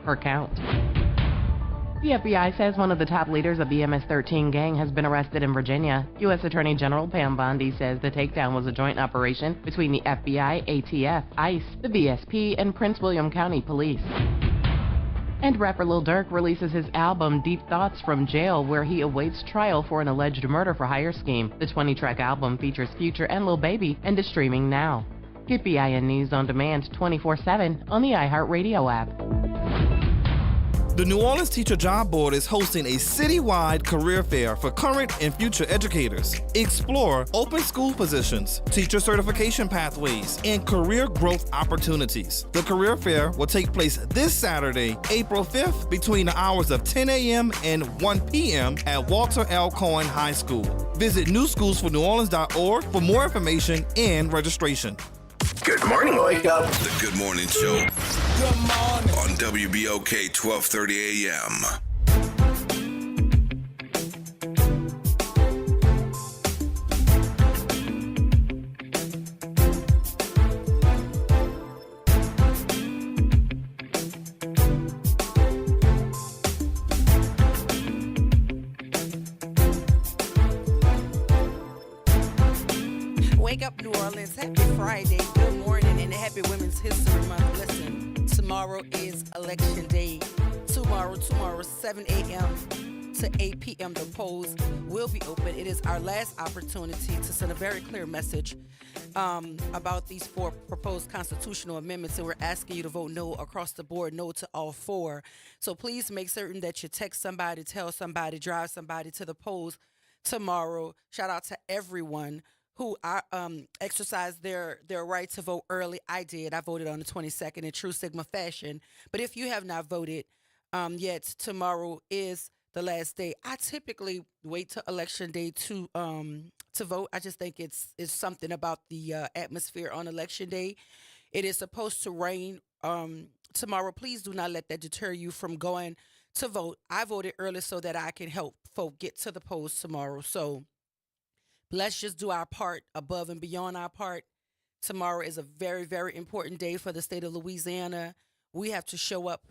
per count. The FBI says one of the top leaders of the MS-13 gang has been arrested in Virginia. U.S. Attorney General Pam Bondi says the takedown was a joint operation between the FBI, ATF, ICE, the VSP, and Prince William County Police. And rapper Lil Durk releases his album Deep Thoughts from jail, where he awaits trial for an alleged murder-for-hire scheme. The 20-track album features Future and Lil Baby and is streaming now. Get BIN News on demand 24/7 on the iHeartRadio app. The New Orleans Teacher Job Board is hosting a citywide career fair for current and future educators. Explore open school positions, teacher certification pathways, and career growth opportunities. The career fair will take place this Saturday, April 5th, between the hours of 10 a.m. and 1 p.m. at Walter L. Cohen High School. Visit newschoolsforneworleans.org for more information and registration. Good morning, Wake Up. The Good Morning Show. Good morning. On WBOK 1230 AM. Wake up, New Orleans. Happy Friday. Good morning and happy Women's History Month. Listen, tomorrow is Election Day. Tomorrow, 7 a.m. to 8 p.m. the polls will be open. It is our last opportunity to send a very clear message about these 4 proposed constitutional amendments, and we're asking you to vote no across the board, no to all 4. So please make certain that you text somebody, tell somebody, drive somebody to the polls tomorrow. Shout out to everyone who exercised their right to vote early. I did. I voted on the 22nd in true Sigma fashion. But if you have not voted yet, tomorrow is the last day. I typically wait till Election Day to vote. I just think it's something about the atmosphere on Election Day. It is supposed to rain tomorrow. Please do not let that deter you from going to vote. I voted early so that I can help folk get to the polls tomorrow. So let's just do our part above and beyond our part. Tomorrow is a very, very important day for the state of Louisiana. We have to show up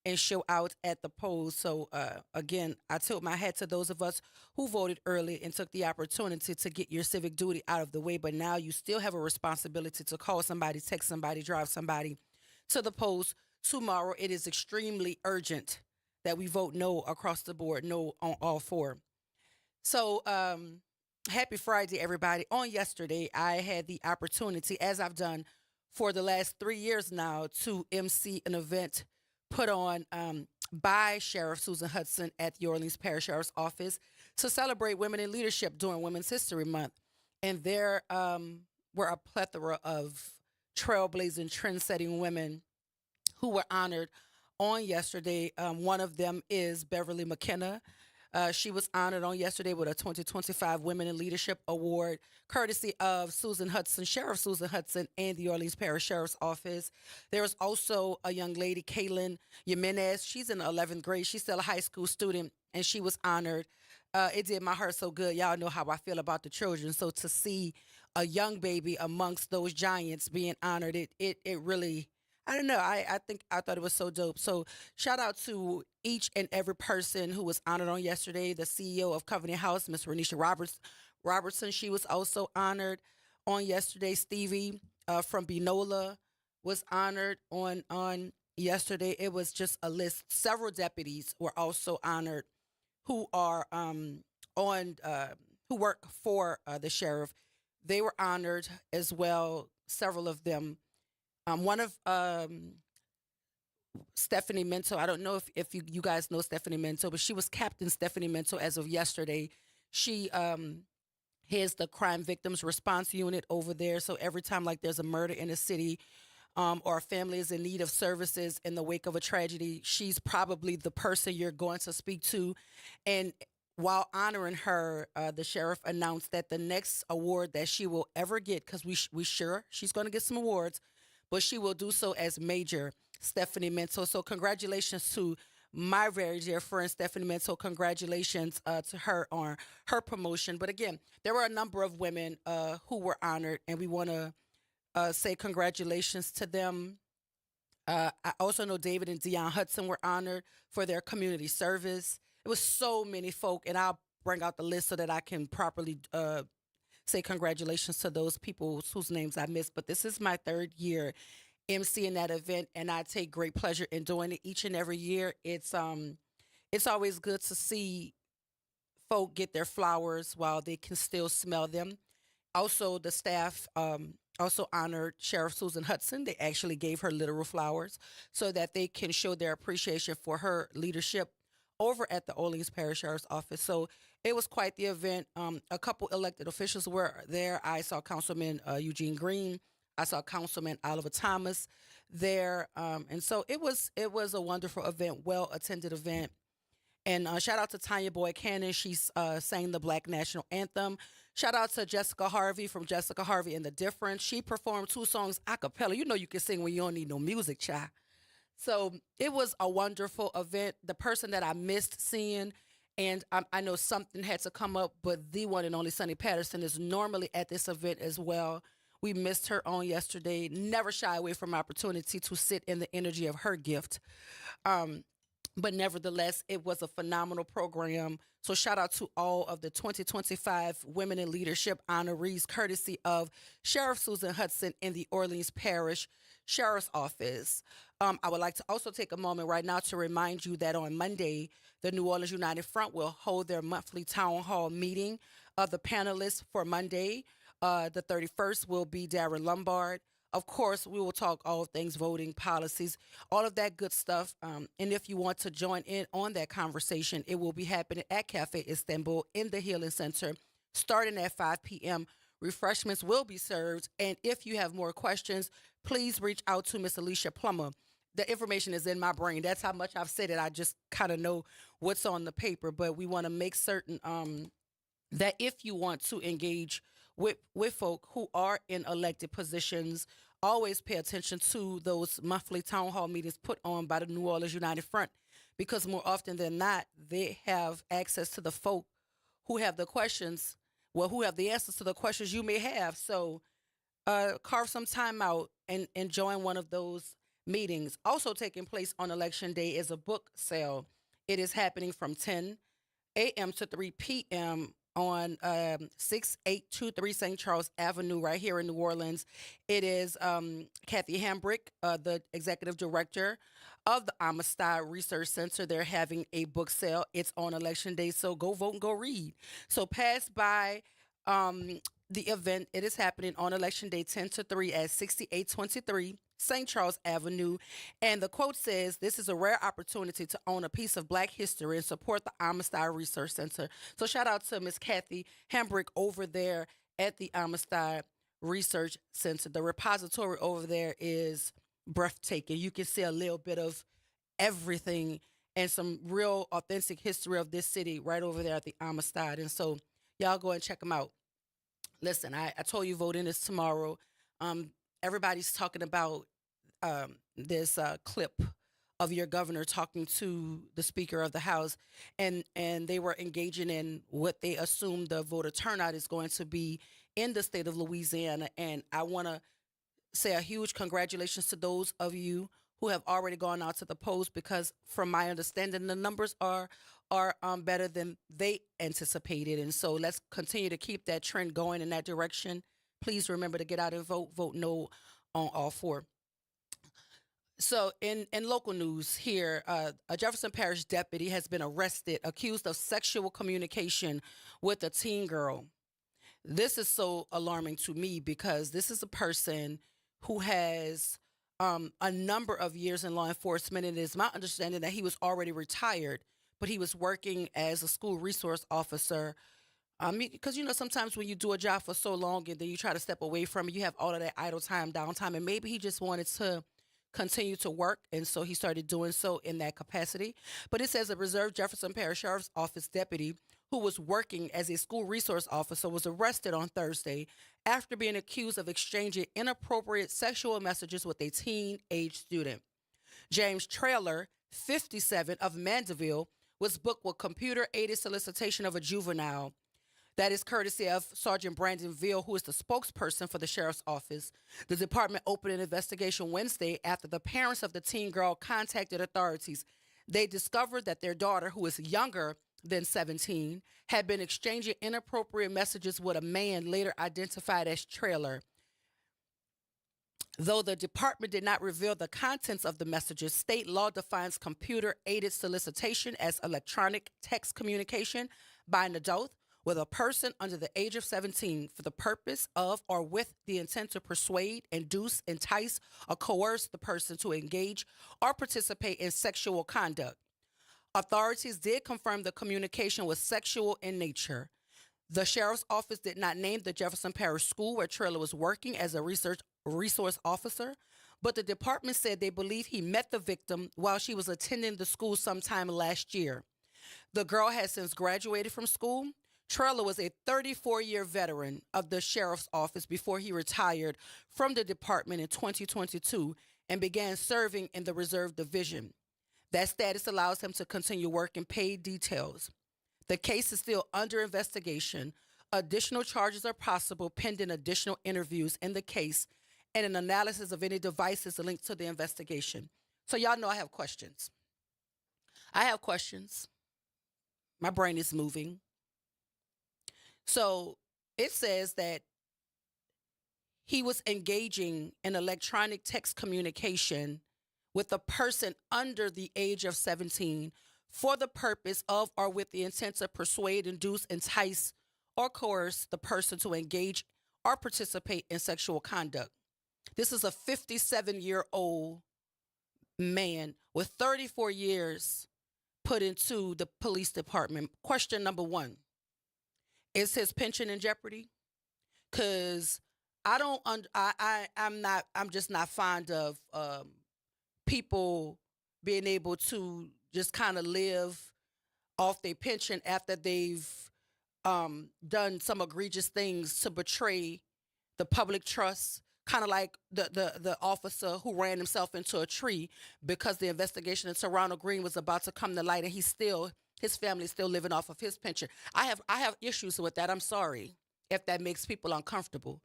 and show out at the polls. So, again, I tilt my hat to those of us who voted early and took the opportunity to get your civic duty out of the way. But now you still have a responsibility to call somebody, text somebody, drive somebody to the polls tomorrow. It is extremely urgent that we vote no across the board, no on all 4. So, happy Friday, everybody. On yesterday, I had the opportunity, as I've done for the last 3 years now, to MC an event put on by Sheriff Susan Hudson at the Orleans Parish Sheriff's Office to celebrate women in leadership during Women's History Month. And there were a plethora of trailblazing, trend-setting women who were honored on yesterday. One of them is Beverly McKenna. She was honored on yesterday with a 2025 Women in Leadership Award, courtesy of Susan Hudson, Sheriff Susan Hudson, and the Orleans Parish Sheriff's Office. There was also a young lady, Kaylin Jimenez. She's in the 11th grade. She's still a high school student, and she was honored. It did my heart so good. Y'all know how I feel about the children. So to see a young baby amongst those giants being honored, it really, I don't know. I thought it was so dope. So shout out to each and every person who was honored on yesterday. The CEO of Covenant House, Ms. Renisha Robertson, she was also honored on yesterday. Stevie from Benola was honored on yesterday. It was just a list. Several deputies were also honored who are who work for the sheriff. They were honored as well. Several of them. One of Stephanie Mento, I don't know if you guys know Stephanie Mento, but she was Captain Stephanie Mento as of yesterday. She heads the Crime Victims Response Unit over there. So every time like there's a murder in a city or a family is in need of services in the wake of a tragedy, she's probably the person you're going to speak to. And while honoring her, the sheriff announced that the next award that she will ever get, because we sure she's going to get some awards, but she will do so as Major Stephanie Mento. So congratulations to my very dear friend Stephanie Mento. Congratulations to her on her promotion. But again, there were a number of women who were honored, and we want to say congratulations to them. I also know David and Deion Hudson were honored for their community service. It was so many folk, and I'll bring out the list so that I can properly say congratulations to those people whose names I missed. But this is my third year emceeing that event, and I take great pleasure in doing it each and every year. It's always good to see folk get their flowers while they can still smell them. Also, the staff also honored Sheriff Susan Hudson. They actually gave her literal flowers so that they can show their appreciation for her leadership over at the Orleans Parish Sheriff's Office. So it was quite the event. A couple elected officials were there. I saw Councilman Eugene Green. I saw Councilman Oliver Thomas there. And so it was a wonderful event, well-attended event. And shout out to Tanya Boyd Cannon. She sang the Black National Anthem. Shout out to Jessica Harvey from Jessica Harvey and the Difference. She performed 2 songs a cappella. You know you can sing when you don't need no music, child. So it was a wonderful event. The person that I missed seeing, and I know something had to come up, but the one and only Sonny Patterson is normally at this event as well. We missed her on yesterday. Never shy away from opportunity to sit in the energy of her gift. But nevertheless, it was a phenomenal program. So shout out to all of the 2025 Women in Leadership honorees, courtesy of Sheriff Susan Hudson in the Orleans Parish Sheriff's Office. I would like to also take a moment right now to remind you that on Monday, the New Orleans United Front will hold their monthly town hall meeting. The panelists for Monday, the 31st, will be Darren Lombard. Of course, we will talk all things voting, policies, all of that good stuff. And if you want to join in on that conversation, it will be happening at Cafe Istanbul in the Healing Center, starting at 5 p.m. Refreshments will be served. And if you have more questions, please reach out to Miss Alicia Plummer. The information is in my brain. That's how much I've said it. I just kind of know what's on the paper. But we want to make certain that if you want to engage with folk who are in elected positions, always pay attention to those monthly town hall meetings put on by the New Orleans United Front, because more often than not, they have access to the folk who have the questions, who have the answers to the questions you may have. So carve some time out and join one of those meetings. Also taking place on Election Day is a book sale. It is happening from 10 a.m. to 3 p.m. on 6823 St. Charles Avenue right here in New Orleans. It is Kathy Hambrick, the executive director of the Amistad Research Center. They're having a book sale. It's on Election Day, so go vote and go read. So pass by the event. It is happening on Election Day, 10 to 3 at 6823 St. Charles Avenue. And the quote says, "This is a rare opportunity to own a piece of Black history and support the Amistad Research Center." So shout out to Miss Kathy Hambrick over there at the Amistad Research Center. The repository over there is breathtaking. You can see a little bit of everything and some real authentic history of this city right over there at the Amistad. And so y'all go and check them out. Listen, I told you voting is tomorrow. Everybody's talking about this clip of your governor talking to the Speaker of the House, and they were engaging in what they assume the voter turnout is going to be in the state of Louisiana. And I want to say a huge congratulations to those of you who have already gone out to the polls, because from my understanding, the numbers are better than they anticipated. And so let's continue to keep that trend going in that direction. Please remember to get out and vote. Vote no on all 4. So in local news here, a Jefferson Parish deputy has been arrested, accused of sexual communication with a teen girl. This is so alarming to me, because this is a person who has a number of years in law enforcement. And it is my understanding that he was already retired, but he was working as a school resource officer. Because, sometimes when you do a job for so long and then you try to step away from it, you have all of that idle time, downtime, and maybe he just wanted to continue to work, and so he started doing so in that capacity. But it says a reserve Jefferson Parish Sheriff's Office deputy who was working as a school resource officer was arrested on Thursday after being accused of exchanging inappropriate sexual messages with a teen-age student. James Trailer, 57, of Mandeville, was booked with computer-aided solicitation of a juvenile. That is courtesy of Sergeant Brandon Veal, who is the spokesperson for the sheriff's office. The department opened an investigation Wednesday after the parents of the teen girl contacted authorities. They discovered that their daughter, who is younger than 17, had been exchanging inappropriate messages with a man later identified as Trailer. Though the department did not reveal the contents of the messages, state law defines computer-aided solicitation as electronic text communication by an adult with a person under the age of 17 for the purpose of or with the intent to persuade, induce, entice, or coerce the person to engage or participate in sexual conduct. Authorities did confirm the communication was sexual in nature. The sheriff's office did not name the Jefferson Parish School where Trailer was working as a resource officer, but the department said they believe he met the victim while she was attending the school sometime last year. The girl has since graduated from school. Trailer was a 34-year veteran of the sheriff's office before he retired from the department in 2022 and began serving in the Reserve Division. That status allows him to continue working paid details. The case is still under investigation. Additional charges are possible pending additional interviews in the case and an analysis of any devices linked to the investigation. So y'all know I have questions. My brain is moving. So it says that he was engaging in electronic text communication with a person under the age of 17 for the purpose of or with the intent to persuade, induce, entice, or coerce the person to engage or participate in sexual conduct. This is a 57-year-old man with 34 years put into the police department. Question number one. Is his pension in jeopardy? Because I'm just not fond of people being able to just kind of live off their pension after they've done some egregious things to betray the public trust, kind of like the officer who ran himself into a tree because the investigation in Toronto Green was about to come to light, and his family's still living off of his pension. I have issues with that. I'm sorry if that makes people uncomfortable.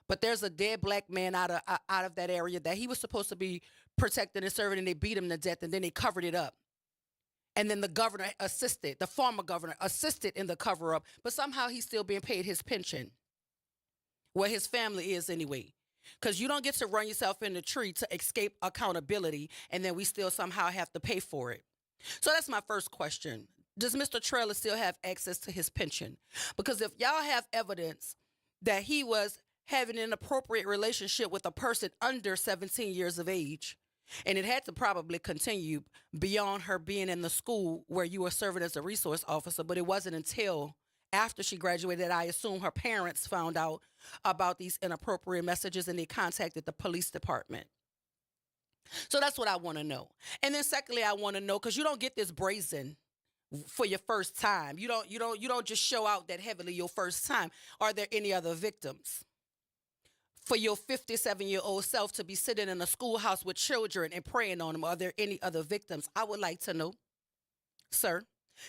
But there's a dead black man out of that area that he was supposed to be protecting and serving, and they beat him to death, and then they covered it up. And then the former governor assisted in the cover-up, but somehow he's still being paid his pension. Well, his family is anyway. Because you don't get to run yourself in the tree to escape accountability, and then we still somehow have to pay for it. So that's my first question. Does Mr. Trailer still have access to his pension? Because if y'all have evidence that he was having an inappropriate relationship with a person under 17 years of age, and it had to probably continue beyond her being in the school where you were serving as a resource officer, but it wasn't until after she graduated, I assume her parents found out about these inappropriate messages and they contacted the police department. So that's what I want to know. And then secondly, I want to know, because you don't get this brazen for your first time. You don't just show out that heavily your first time. Are there any other victims? For your 57-year-old self to be sitting in a schoolhouse with children and preying on them, are there any other victims? I would like to know, sir,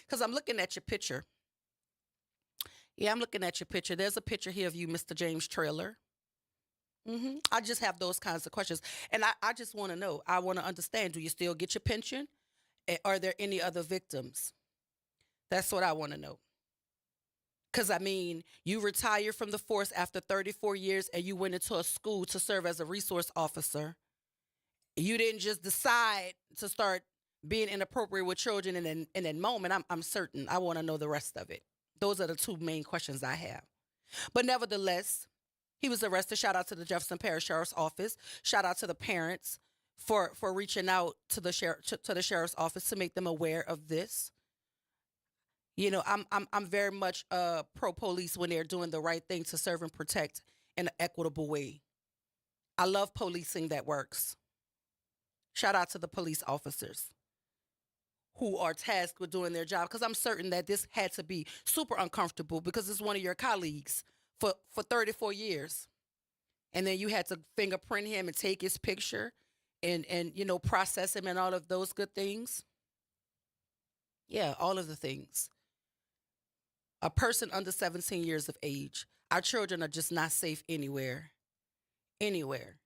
because I'm looking at your picture. Yeah, I'm looking at your picture. There's a picture here of you, Mr. James Trailer. I just have those kinds of questions. And I just want to know. I want to understand. Do you still get your pension? Are there any other victims? That's what I want to know. Because, I mean, you retired from the force after 34 years and you went into a school to serve as a resource officer. You didn't just decide to start being inappropriate with children in that moment. I'm certain. I want to know the rest of it. Those are the two main questions I have. But nevertheless, he was arrested. Shout out to the Jefferson Parish Sheriff's Office. Shout out to the parents for reaching out to the sheriff's office to make them aware of this. You know, I'm very much pro police when they're doing the right thing to serve and protect in an equitable way. I love policing that works. Shout out to the police officers who are tasked with doing their job, because I'm certain that this had to be super uncomfortable because it's one of your colleagues for 34 years. And then you had to fingerprint him and take his picture and you know, process him and all of those good things. Yeah, all of the things. a person under 17 years of age. Our children are just not safe anywhere. Anywhere.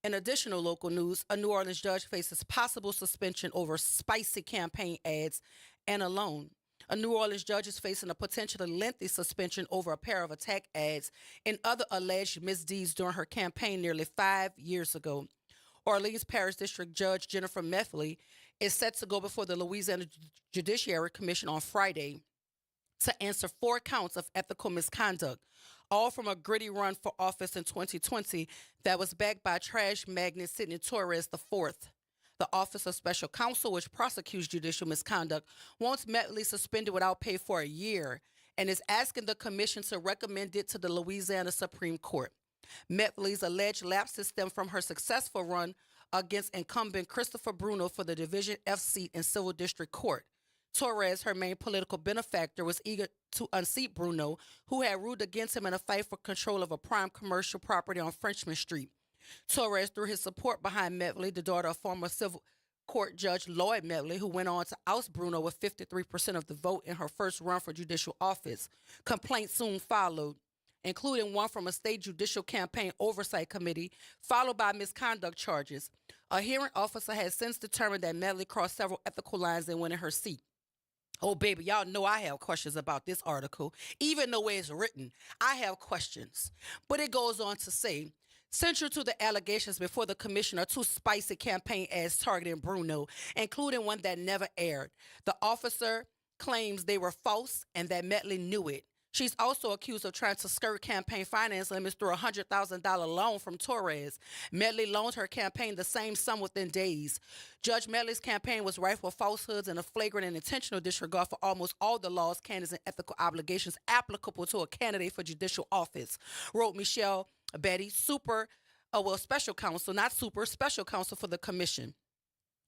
In additional local news, a New Orleans judge faces possible suspension over spicy campaign ads and a loan. A New Orleans judge is facing a potentially lengthy suspension over a pair of attack ads and other alleged misdeeds during her campaign nearly 5 years ago. Orleans Parish District Judge Jennifer Methley is set to go before the Louisiana Judiciary Commission on Friday to answer 4 counts of ethical misconduct, all from a gritty run for office in 2020 that was backed by trash magnate Sidney Torres IV. The Office of Special Counsel, which prosecutes judicial misconduct, wants Methley suspended without pay for a year and is asking the commission to recommend it to the Louisiana Supreme Court. Methley's alleged lapses stem from her successful run against incumbent Christopher Bruno for the Division F seat in Civil District Court. Torres, her main political benefactor, was eager to unseat Bruno, who had ruled against him in a fight for control of a prime commercial property on Frenchman Street. Torres threw his support behind Methley, the daughter of former civil court judge Lloyd Methley, who went on to oust Bruno with 53% of the vote in her first run for judicial office. Complaints soon followed, including one from a state judicial campaign oversight committee, followed by misconduct charges. A hearing officer has since determined that Methley crossed several ethical lines in winning her seat. Oh, baby, y'all know I have questions about this article. Even the way it's written, I have questions. But it goes on to say, central to the allegations before the commission are 2 spicy campaign ads targeting Bruno, including one that never aired. The officer claims they were false and that Methley knew it. She's also accused of trying to skirt campaign finance limits through a $100,000 loan from Torres. Methley loaned her campaign the same sum within days. Judge Methley's campaign was rife with falsehoods and a flagrant and intentional disregard for almost all the laws, canons, and ethical obligations applicable to a candidate for judicial office, wrote Michelle Betty, special counsel, not super, special counsel for the commission.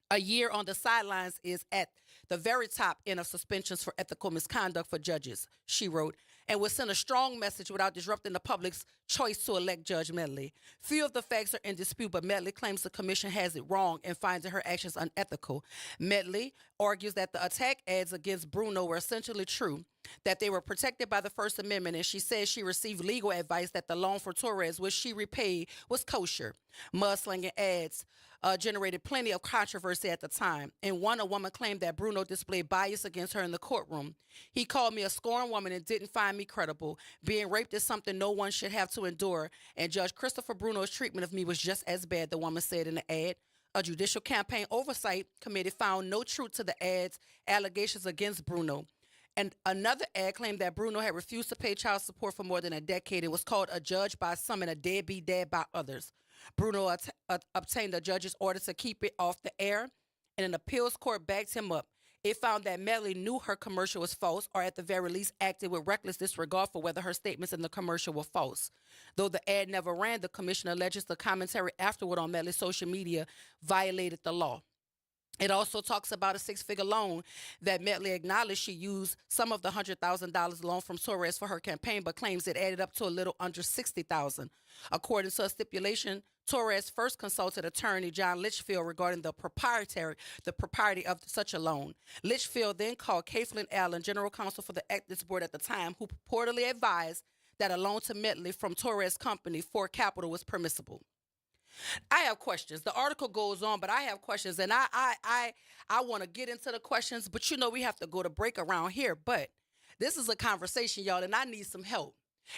A year on the sidelines is at the very top end of suspensions for ethical misconduct for judges, she wrote, and would send a strong message without disrupting the public's choice to elect Judge Methley. Few of the facts are in dispute, but Methley claims the commission has it wrong and finds her actions unethical. Methley argues that the attack ads against Bruno were essentially true, that they were protected by the First Amendment, and she says she received legal advice that the loan for Torres, which she repaid, was kosher. Mudslinging ads generated plenty of controversy at the time. In one, a woman claimed that Bruno displayed bias against her in the courtroom. He called me a scorned woman and didn't find me credible. Being raped is something no one should have to endure, and Judge Christopher Bruno's treatment of me was just as bad, the woman said in the ad. A judicial campaign oversight committee found no truth to the ad's allegations against Bruno. And another ad claimed that Bruno had refused to pay child support for more than a decade and was called a judge by some and a deadbeat dad by others. Bruno obtained a judge's order to keep it off the air, and an appeals court backed him up. It found that Methley knew her commercial was false, or at the very least acted with reckless disregard for whether her statements in the commercial were false. Though the ad never ran, the commission alleges the commentary afterward on Methley's social media violated the law. It also talks about a 6-figure loan that Methley acknowledged she used some of the $100,000 loan from Torres for her campaign, but claims it added up to a little under $60,000. According to a stipulation, Torres first consulted attorney John Litchfield regarding the propriety of such a loan. Litchfield then called Kathleen Allen, general counsel for the Ethics Board at the time, who purportedly advised that a loan to Methley from Torres' company for capital was permissible. I have questions. The article goes on, but I have questions, and I want to get into the questions, but you know we have to go to break around here. But this is a conversation, y'all, and I need some help,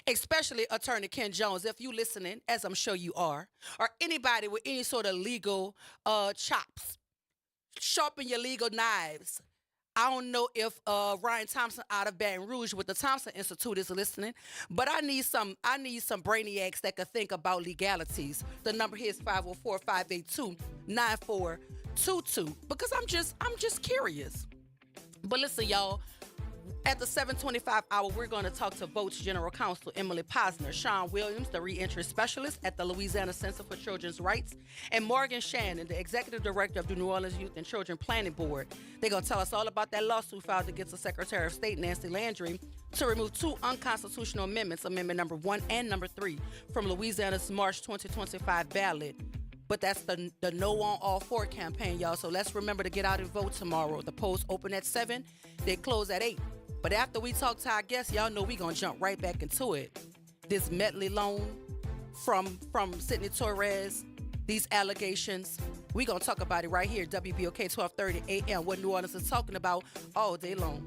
especially Attorney Ken Jones, if you listening, as I'm sure you are, or anybody with any sort of legal chops. Sharpen your legal knives. I don't know if Ryan Thompson out of Baton Rouge with the Thompson Institute is listening, but I need some brainiacs that can think about legalities. The number here is 504-582-9422 because I'm just curious. But listen, y'all, at the 7:25 hour, we're going to talk to Vote's General Counsel Emily Posner, Sean Williams, the reentry specialist at the Louisiana Center for Children's Rights, and Morgan Shannon, the executive director of the New Orleans Youth and Children Planning Board. They're going to tell us all about that lawsuit filed against the Secretary of State, Nancy Landry, to remove 2 unconstitutional amendments, Amendment number 1 and number 3, from Louisiana's March 2025 ballot. But that's the No on All 4 campaign, y'all. So let's remember to get out and vote tomorrow. The polls open at 7. They close at 8. But after we talk to our guests, y'all know we going to jump right back into it. This Medley loan from Sidney Torres, these allegations, we going to talk about it right here, WBOK 1230 a.m., what New Orleans is talking about all day long.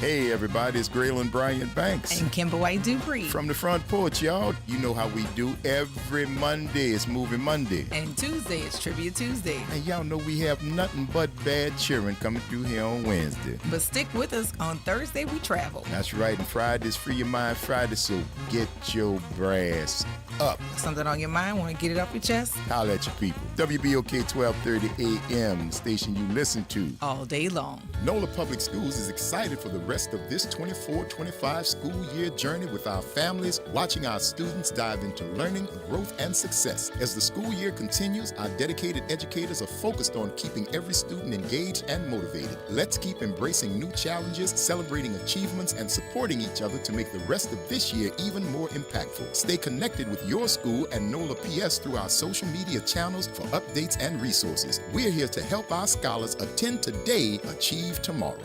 Hey everybody, it's Graylin Bryant Banks. And Kimber White Dupree. From the front porch, y'all. You know how we do every Monday. It's Movie Monday. And Tuesday, it's Trivia Tuesday. And y'all know we have nothing but bad cheering coming through here on Wednesday. But stick with us. On Thursday, we travel. That's right. And Friday's Free Your Mind Friday, so get your brass up. Something on your mind? Want to get it off your chest? Holla at your people. WBOK 1230 AM, the station you listen to all day long. NOLA Public Schools is excited for the rest of this 24-25 school year journey with our families, watching our students dive into learning, growth, and success. As the school year continues, our dedicated educators are focused on keeping every student engaged and motivated. Let's keep embracing new challenges, celebrating achievements, and supporting each other to make the rest of this year even more impactful. Stay connected with your school and NOLA PS through our social media channels for updates and resources. We're here to help our scholars attend today, achieve tomorrow.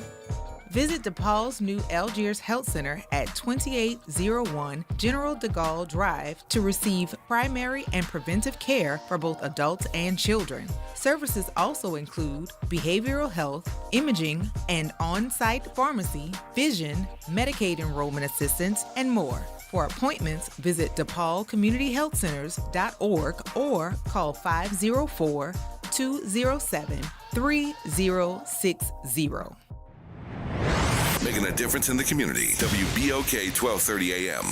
Visit DePaul's new Algiers Health Center at 2801 General de Gaulle Drive to receive primary and preventive care for both adults and children. Services also include behavioral health, imaging, and on-site pharmacy, vision, Medicaid enrollment assistance, and more. For appointments, visit DePaulCommunityHealthCenters.org or call 504-207-3060. Making a difference in the community. WBOK 1230 AM.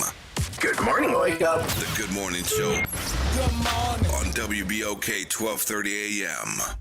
Good morning, Wake Up. The Good Morning Show. Good morning. On WBOK 1230 AM.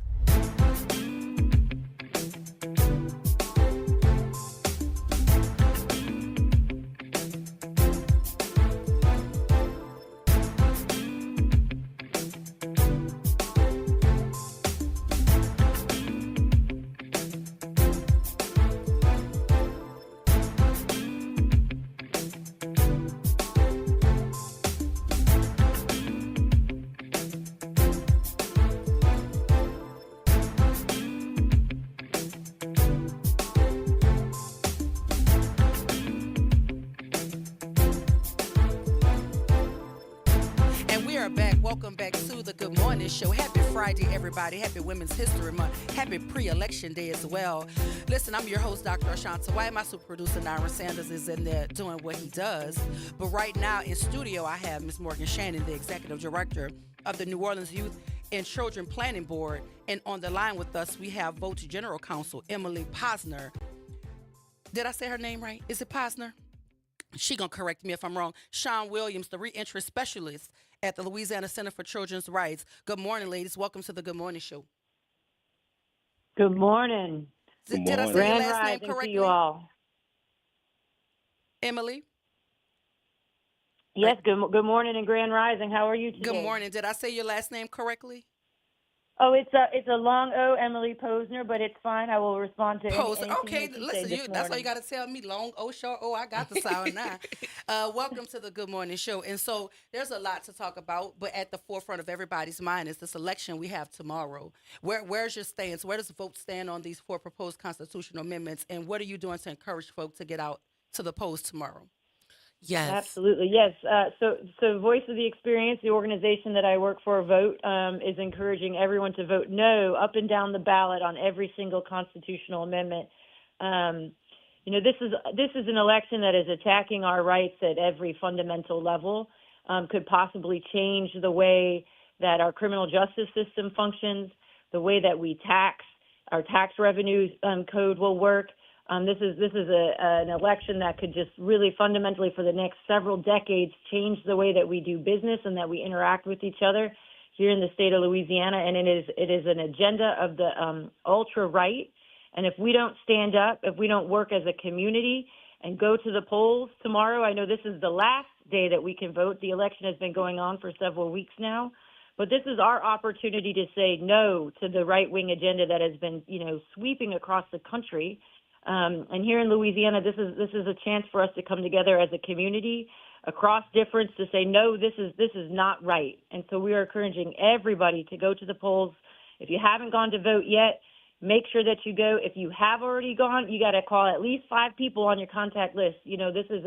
Welcome back to the Good Morning Show. Happy Friday, everybody. Happy Women's History Month. Happy pre-election day as well. Listen, I'm your host, Dr. Ashanta White. My super producer, Nyra Sanders, is in there doing what he does. But right now in studio, I have Ms. Morgan Shannon, the Executive Director of the New Orleans Youth and Children Planning Board. And on the line with us, we have Vote General Counsel Emily Posner. Did I say her name right? Is it Posner? She gonna correct me if I'm wrong. Sean Williams, the reentry specialist at the Louisiana Center for Children's Rights. Good morning, ladies. Welcome to the Good Morning Show. Good morning. Did I say Grand your last name rising correctly? to you all. Emily? Yes, good morning and grand rising. How are you today? Good morning. Did I say your last name correctly? Oh, it's a long O, Emily Posner, but it's fine. I will respond to anything Okay, that you listen, say this that's all morning. you got to tell me. Long O, short O, I got the sound now. Welcome to the Good Morning Show. And so there's a lot to talk about, but at the forefront of everybody's mind is this election we have tomorrow. Where's your stance? Where does the vote stand on these 4 proposed constitutional amendments? And what are you doing to encourage folk to get out to the polls tomorrow? Yes. Absolutely, yes. So Voice of the Experience, the organization that I work for, Vote, is encouraging everyone to vote no up and down the ballot on every single constitutional amendment. This is an election that is attacking our rights at every fundamental level, could possibly change the way that our criminal justice system functions, the way that we tax, our tax revenue code will work. This is an election that could just really fundamentally for the next several decades change the way that we do business and that we interact with each other here in the state of Louisiana. And it is an agenda of the ultra right. And if we don't stand up, if we don't work as a community and go to the polls tomorrow, I know this is the last day that we can vote. The election has been going on for several weeks now. But this is our opportunity to say no to the right-wing agenda that has been, sweeping across the country. And here in Louisiana, this is a chance for us to come together as a community across difference to say, no, this is not right. And so we are encouraging everybody to go to the polls. If you haven't gone to vote yet, make sure that you go. If you have already gone, you got to call at least 5 people on your contact list. This is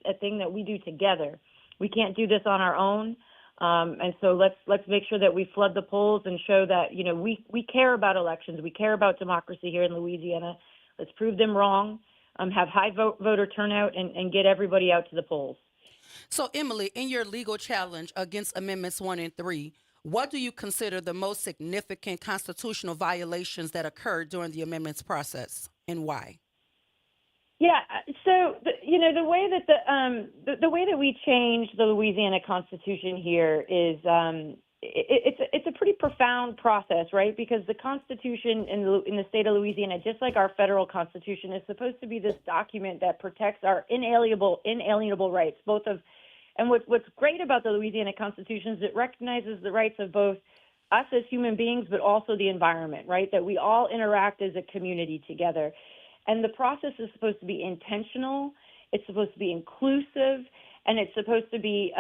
a thing that we do together. We can't do this on our own. And so let's make sure that we flood the polls and show that, we care about elections. We care about democracy here in Louisiana. Let's prove them wrong, have high voter turnout, and get everybody out to the polls. So, Emily, in your legal challenge against Amendments 1 and 3, what do you consider the most significant constitutional violations that occurred during the amendments process, and why? Yeah, so the way that the way that we changed the Louisiana Constitution here is it's a pretty profound process, right? Because the Constitution in the state of Louisiana, just like our federal Constitution, is supposed to be this document that protects our inalienable rights, both of. And what's great about the Louisiana Constitution is it recognizes the rights of both us as human beings, but also the environment, right? That we all interact as a community together. And the process is supposed to be intentional, it's supposed to be inclusive, and it's supposed to be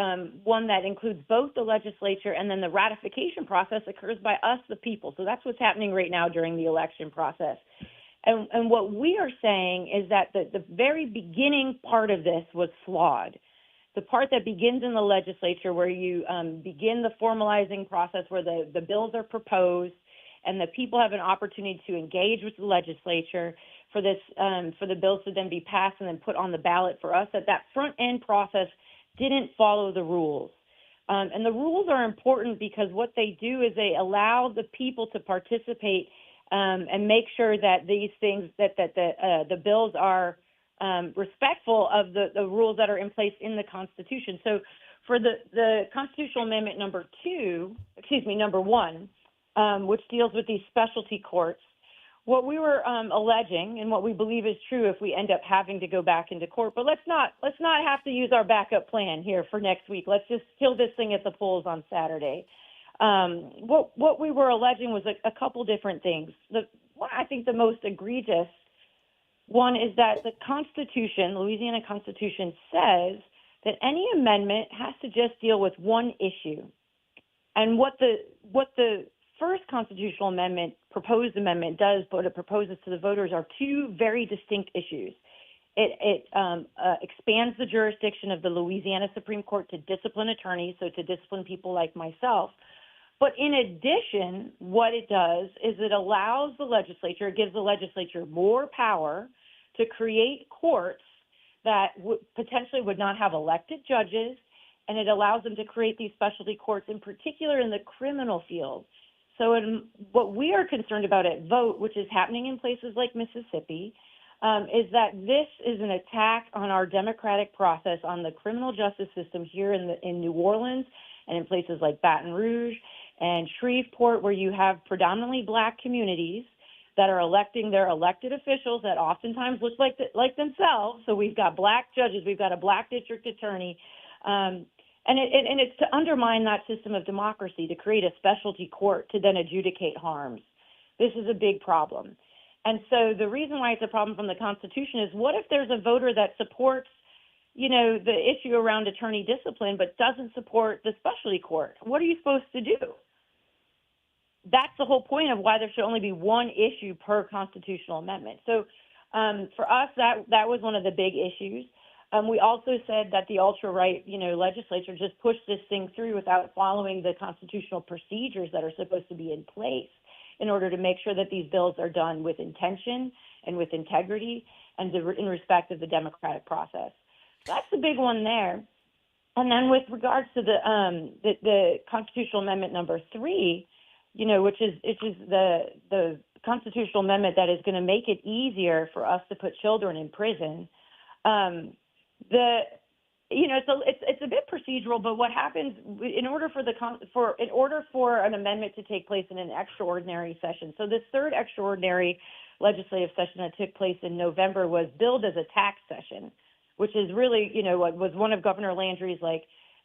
one that includes both the legislature and then the ratification process occurs by us, the people. So that's what's happening right now during the election process. And what we are saying is that the very beginning part of this was flawed. The part that begins in the legislature where you begin the formalizing process where the bills are proposed and the people have an opportunity to engage with the legislature for this for the bills to then be passed and then put on the ballot for us, that front end process didn't follow the rules. And the rules are important because what they do is they allow the people to participate and make sure that these things, that the bills are respectful of the rules that are in place in the Constitution. So for the constitutional amendment number 1, which deals with these specialty courts, what we were alleging and what we believe is true if we end up having to go back into court, but let's not have to use our backup plan here for next week. Let's just kill this thing at the polls on Saturday. What we were alleging was a couple different things. I think the most egregious one is that the Constitution, the Louisiana Constitution, says that any amendment has to just deal with one issue. And what the first constitutional amendment, proposed amendment, does, but it proposes to the voters, are two very distinct issues. It expands the jurisdiction of the Louisiana Supreme Court to discipline attorneys, so to discipline people like myself. But in addition, what it does is it allows the legislature, it gives the legislature more power to create courts that potentially would not have elected judges, and it allows them to create these specialty courts, in particular in the criminal field. So what we are concerned about at VOTE, which is happening in places like Mississippi, is that this is an attack on our democratic process, on the criminal justice system here in New Orleans and in places like Baton Rouge and Shreveport, where you have predominantly black communities that are electing their elected officials that oftentimes look like themselves. So we've got black judges, we've got a black district attorney, and it's to undermine that system of democracy, to create a specialty court to then adjudicate harms. This is a big problem. And so the reason why it's a problem from the Constitution is, what if there's a voter that supports, the issue around attorney discipline but doesn't support the specialty court? What are you supposed to do? That's the whole point of why there should only be one issue per constitutional amendment. So for us, that was one of the big issues. We also said that the ultra-right, legislature just pushed this thing through without following the constitutional procedures that are supposed to be in place in order to make sure that these bills are done with intention and with integrity and in respect of the democratic process. So that's the big one there. And then with regards to the constitutional amendment number 3, which is the constitutional amendment that is going to make it easier for us to put children in prison. It's a bit procedural, but what happens in order for an amendment to take place in an extraordinary session? So this third extraordinary legislative session that took place in November was billed as a tax session, which is really, what was one of Governor Landry's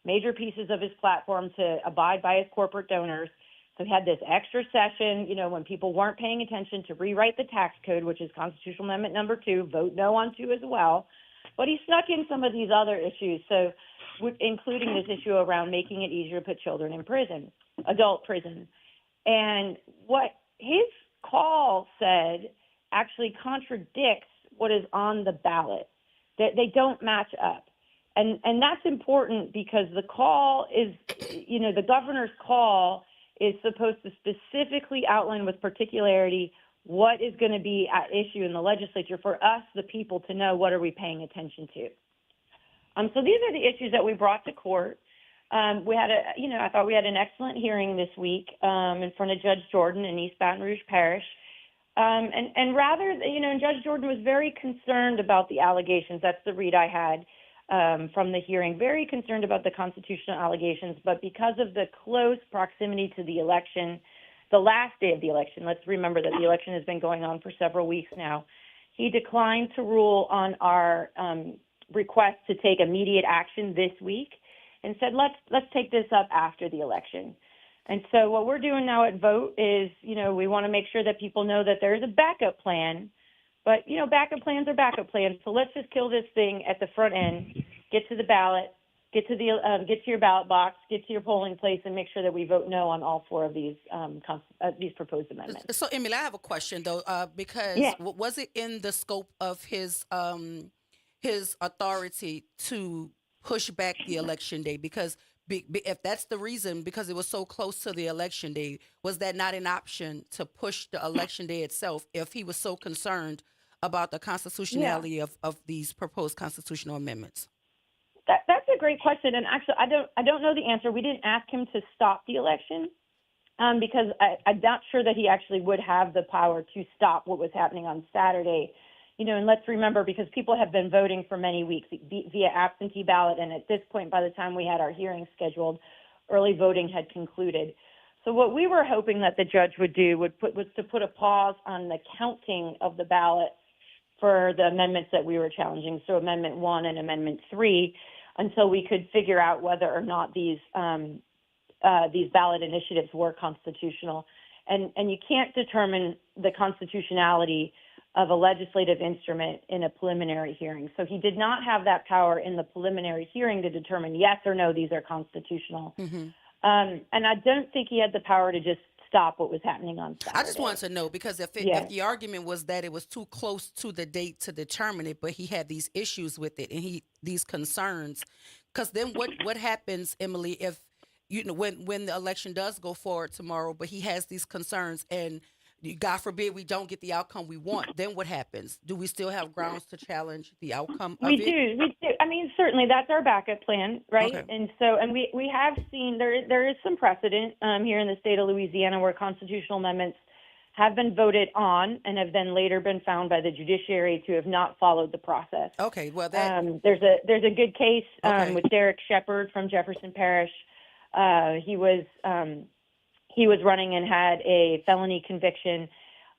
major pieces of his platform to abide by his corporate donors. So he had this extra session, when people weren't paying attention, to rewrite the tax code, which is Constitutional Amendment number 2, vote no on 2 as well. But he snuck in some of these other issues, so including this issue around making it easier to put children in prison, adult prison. And what his call said actually contradicts what is on the ballot. They don't match up. And that's important because the call is, the governor's call is supposed to specifically outline with particularity what is going to be at issue in the legislature for us, the people, to know what are we paying attention to. So these are the issues that we brought to court. We had I thought we had an excellent hearing this week in front of Judge Jordan in East Baton Rouge Parish. And Judge Jordan was very concerned about the allegations. That's the read I had from the hearing, very concerned about the constitutional allegations, but because of the close proximity to the election, the last day of the election, let's remember that the election has been going on for several weeks now, he declined to rule on our request to take immediate action this week and said, let's take this up after the election. And so what we're doing now at Vote is, we want to make sure that people know that there's a backup plan, but, backup plans are backup plans. So let's just kill this thing at the front end, get to the ballot, get to your ballot box, get to your polling place, and make sure that we vote no on all 4 of these proposed amendments. So, Emily, I have a question though, because was it in the scope of his authority to push back the election day? Because if that's the reason, because it was so close to the election day, was that not an option to push the election day itself if he was so concerned about the constitutionality of these proposed constitutional amendments? That's a great question, and actually, I don't know the answer. We didn't ask him to stop the election because I'm not sure that he actually would have the power to stop what was happening on Saturday. And let's remember, because people have been voting for many weeks via absentee ballot, and at this point, by the time we had our hearing scheduled, early voting had concluded. So what we were hoping that the judge would do was to put a pause on the counting of the ballots for the amendments that we were challenging, so Amendment 1 and Amendment 3, until we could figure out whether or not these ballot initiatives were constitutional. And you can't determine the constitutionality of a legislative instrument in a preliminary hearing. So he did not have that power in the preliminary hearing to determine yes or no, these are constitutional. Mm-hmm. And I don't think he had the power to just stop what was happening on Saturday. I just wanted to know, because if the argument was that it was too close to the date to determine it, but he had these issues with it and these concerns, because then what happens, Emily, if when the election does go forward tomorrow, but he has these concerns and God forbid we don't get the outcome we want, then what happens? Do we still have grounds to challenge the outcome of it? We do. I mean, certainly that's our backup plan, right? Okay. And we have seen there is some precedent here in the state of Louisiana where constitutional amendments have been voted on and have then later been found by the judiciary to have not followed the process. Okay, well there's a good case with Derek Shepard from Jefferson Parish. He was running and had a felony conviction,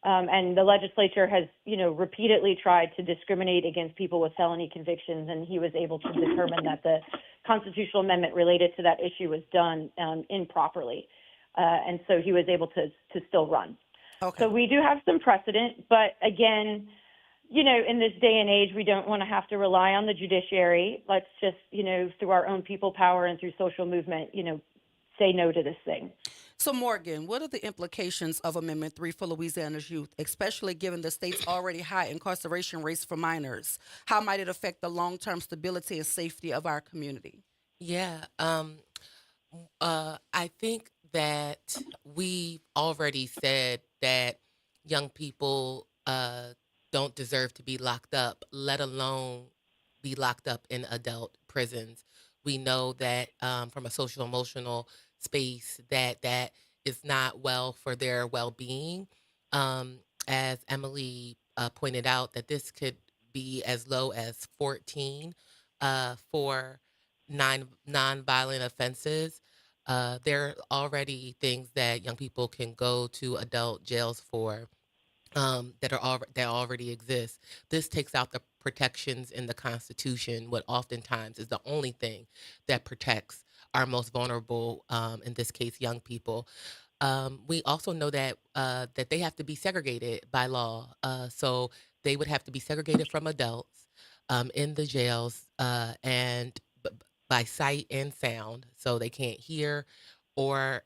and the legislature has, repeatedly tried to discriminate against people with felony convictions, and he was able to determine that the constitutional amendment related to that issue was done improperly, and so he was able to still run. Okay. So we do have some precedent, but again, in this day and age, we don't want to have to rely on the judiciary. Let's just, through our own people power and through social movement, say no to this thing. So, Morgan, what are the implications of Amendment 3 for Louisiana's youth, especially given the state's already high incarceration rates for minors? How might it affect the long-term stability and safety of our community? Yeah, I think that we've already said that young people don't deserve to be locked up, let alone be locked up in adult prisons. We know that from a social emotional space that is not well for their well-being. as Emily pointed out, that this could be as low as 14 for non-violent offenses. There are already things that young people can go to adult jails for that already exist. This takes out the protections in the Constitution, what oftentimes is the only thing that protects our most vulnerable, in this case, young people. We also know that they have to be segregated by law, so they would have to be segregated from adults in the jails, and by sight and sound, so they can't hear or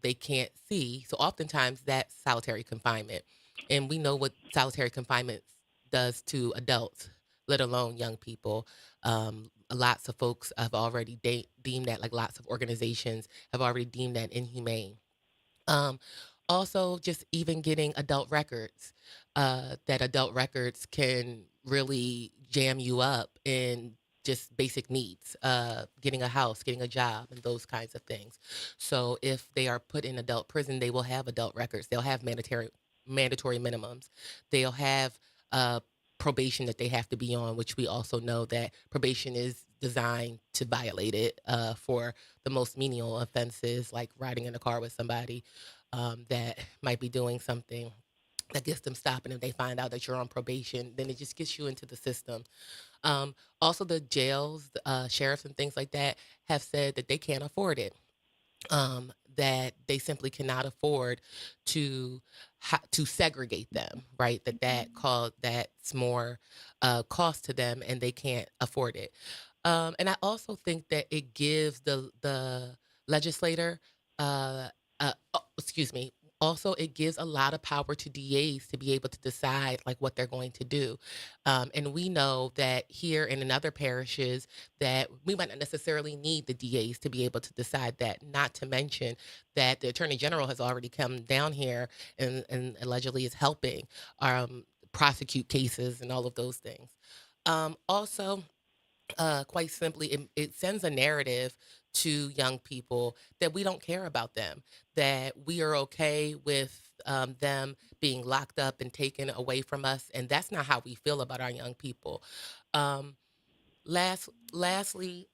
they can't see. So oftentimes that's solitary confinement, and we know what solitary confinement does to adults, let alone young people. Lots of folks have already deemed that, like lots of organizations have already deemed that inhumane. Um, Also, just even getting adult records, that adult records can really jam you up in just basic needs, getting a house, getting a job, and those kinds of things. So if they are put in adult prison, they will have adult records. They'll have mandatory minimums. They'll have uh, probation that they have to be on, which we also know that probation is designed to violate it for the most menial offenses, like riding in a car with somebody that might be doing something that gets them stopped. And if they find out that you're on probation, then it just gets you into the system. Also, the jails, sheriffs, and things like that have said that they can't afford it. That they simply cannot afford to to segregate them, right? That's more cost to them, and they can't afford it. And I also think that it gives the legislator, excuse me. Also, it gives a lot of power to DAs to be able to decide like what they're going to do, and we know that here and in other parishes that we might not necessarily need the DAs to be able to decide that. Not to mention that the Attorney General has already come down here and allegedly is helping prosecute cases and all of those things. Also, quite simply, it sends a narrative to young people that we don't care about them, that we are okay with them being locked up and taken away from us, and that's not how we feel about our young people. Um, lastly,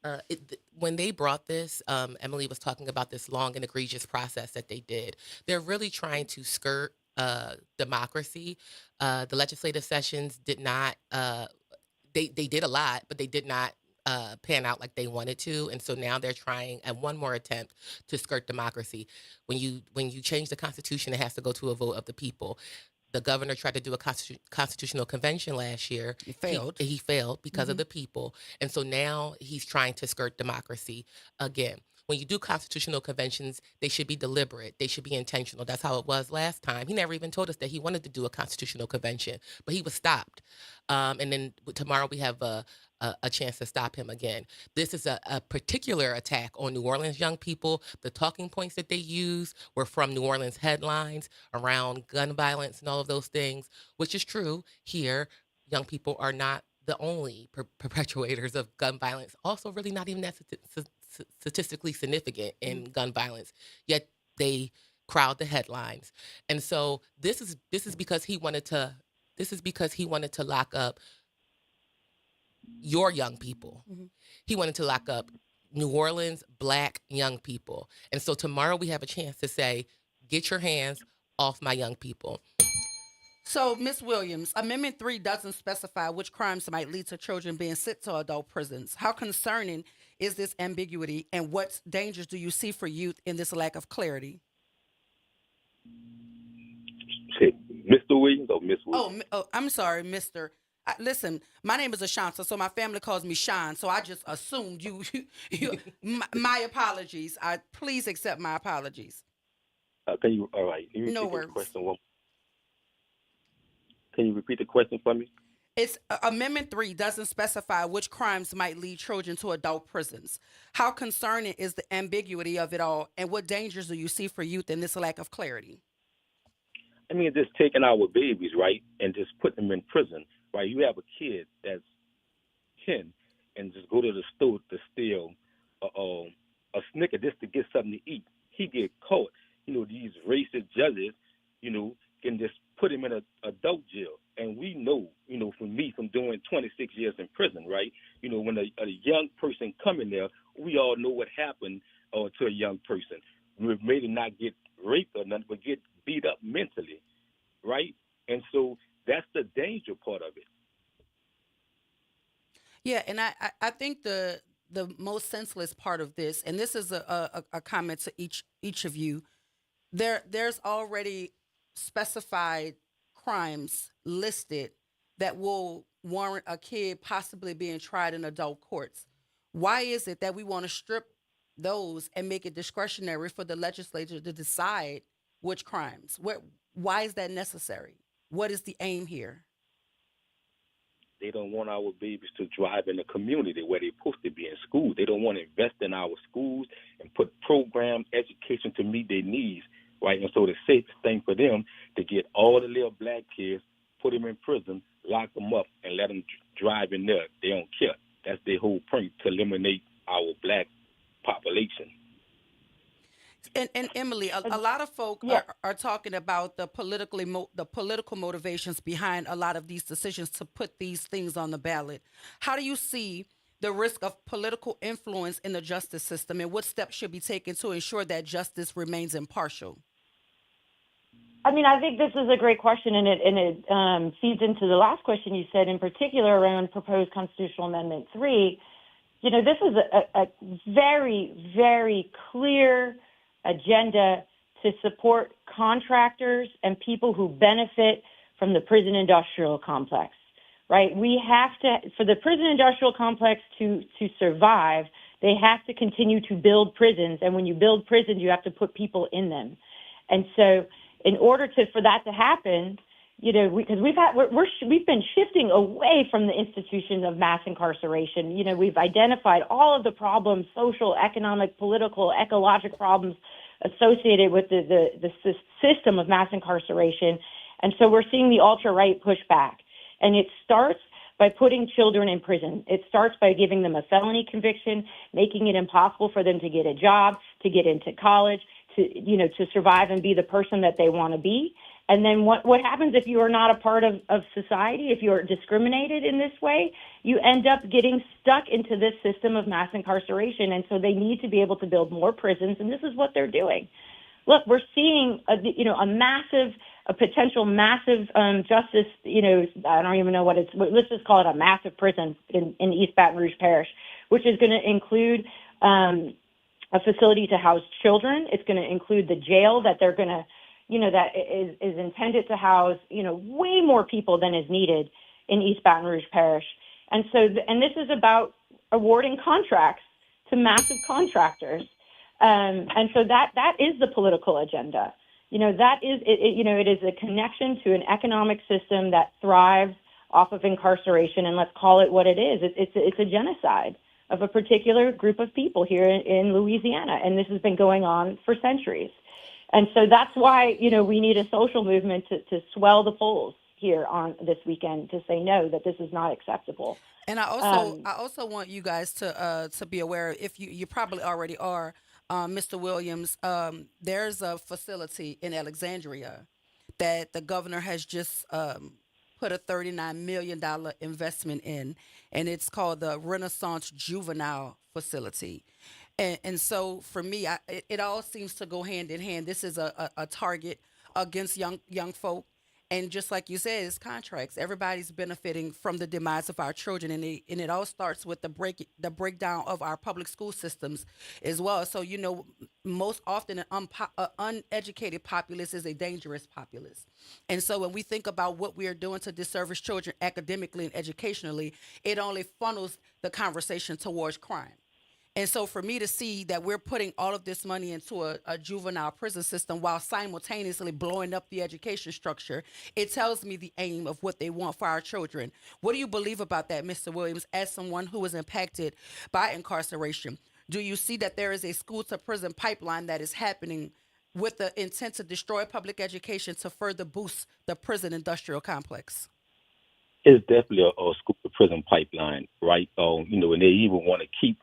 when they brought this, Emily was talking about this long and egregious process that they did. They're really trying to skirt democracy. The legislative sessions did not. They did a lot, but they did not pan out like they wanted to, and so now they're trying at one more attempt to skirt democracy. When you change the Constitution, it has to go to a vote of the people. The governor tried to do a constitutional convention last year. He failed. He failed because of the people, and so now he's trying to skirt democracy again. When you do constitutional conventions, they should be deliberate. They should be intentional. That's how it was last time. He never even told us that he wanted to do a constitutional convention, but he was stopped. And then tomorrow we have a chance to stop him again. This is a particular attack on New Orleans young people. The talking points that they use were from New Orleans headlines around gun violence and all of those things, which is true here. Young people are not the only perpetuators of gun violence. Also, really not even that statistically significant in gun violence, yet they crowd the headlines. And so this is because he wanted to lock up your young people. He wanted to lock up New Orleans Black young people. And so tomorrow we have a chance to say, get your hands off my young people. So, Ms. Williams, Amendment 3 doesn't specify which crimes might lead to children being sent to adult prisons. How concerning is this ambiguity, and what dangers do you see for youth in this lack of clarity? Mr. Williams or Miss Williams? Oh, I'm sorry, Mr. Listen, my name is Ashanta, so my family calls me Sean, so I just assumed you. My apologies. Please accept my apologies. Can you? All right. Can you No repeat worries. the question? Can you repeat the question for me? It's Amendment 3 doesn't specify which crimes might lead children to adult prisons. How concerning is the ambiguity of it all, and what dangers do you see for youth in this lack of clarity? I mean, just taking our babies, right, and just putting them in prison, right? You have a kid that's 10 and just go to the store to steal a Snicker just to get something to eat. He get caught. These racist judges, can just put him in a adult jail. And we know, for me, from doing 26 years in prison, right? When a young person come in there, we all know what happened to a young person. We maybe not get raped or nothing, but get beat up mentally, right? And so that's the danger part of it. Yeah, and I think the most senseless part of this, and this is a comment to each of you, there's already specified crimes listed that will warrant a kid possibly being tried in adult courts. Why is it that we want to strip those and make it discretionary for the legislature to decide which crimes? Why is that necessary? What is the aim here? They don't want our babies to drive in the community where they're supposed to be in school. They don't want to invest in our schools and put program education to meet their needs, right? And so the safest thing for them to get all the little black kids, put them in prison, lock them up, and let them drive in there. They don't care. That's their whole point, to eliminate our black population. And Emily, a lot of folk are talking about the political motivations behind a lot of these decisions to put these things on the ballot. How do you see the risk of political influence in the justice system, and what steps should be taken to ensure that justice remains impartial? I mean, I think this is a great question, and it feeds into the last question you said, in particular around proposed Constitutional Amendment 3. This is a very, very clear agenda to support contractors and people who benefit from the prison industrial complex, right? We have to, for the prison industrial complex to survive, they have to continue to build prisons. And when you build prisons, you have to put people in them. And so in order for that to happen, because we've been shifting away from the institution of mass incarceration. We've identified all of the problems, social, economic, political, ecological problems associated with the system of mass incarceration. And so we're seeing the ultra-right push back. And it starts by putting children in prison. It starts by giving them a felony conviction, making it impossible for them to get a job, to get into college, to survive and be the person that they want to be. And then what happens if you are not a part of society, if you are discriminated in this way? You end up getting stuck into this system of mass incarceration. And so they need to be able to build more prisons, and this is what they're doing. Look, we're seeing a potential massive justice, I don't even know what let's just call it a massive prison in East Baton Rouge Parish, which is going to include a facility to house children. It's going to include the jail that they're going to, that is intended to house, way more people than is needed in East Baton Rouge Parish. And so, and this is about awarding contracts to massive contractors. And so that is the political agenda. That is, it is a connection to an economic system that thrives off of incarceration. And let's call it what it is. It's a genocide of a particular group of people here in Louisiana. And this has been going on for centuries. And so that's why, we need a social movement to swell the polls here on this weekend to say no, that this is not acceptable. And I also want you guys to be aware, if you probably already are, Mr. Williams, there's a facility in Alexandria that the governor has just put a $39 million investment in, and it's called the Renaissance Juvenile Facility. And so for me, it all seems to go hand in hand. This is a target against young folk. And just like you said, it's contracts. Everybody's benefiting from the demise of our children. And it all starts with the breakdown of our public school systems as well. So, most often an uneducated populace is a dangerous populace. And so when we think about what we are doing to disservice children academically and educationally, it only funnels the conversation towards crime. And so for me to see that we're putting all of this money into a juvenile prison system while simultaneously blowing up the education structure, it tells me the aim of what they want for our children. What do you believe about that, Mr. Williams, as someone who is impacted by incarceration? Do you see that there is a school-to-prison pipeline that is happening with the intent to destroy public education to further boost the prison industrial complex? It's definitely a school-to-prison pipeline, right? And they even want to keep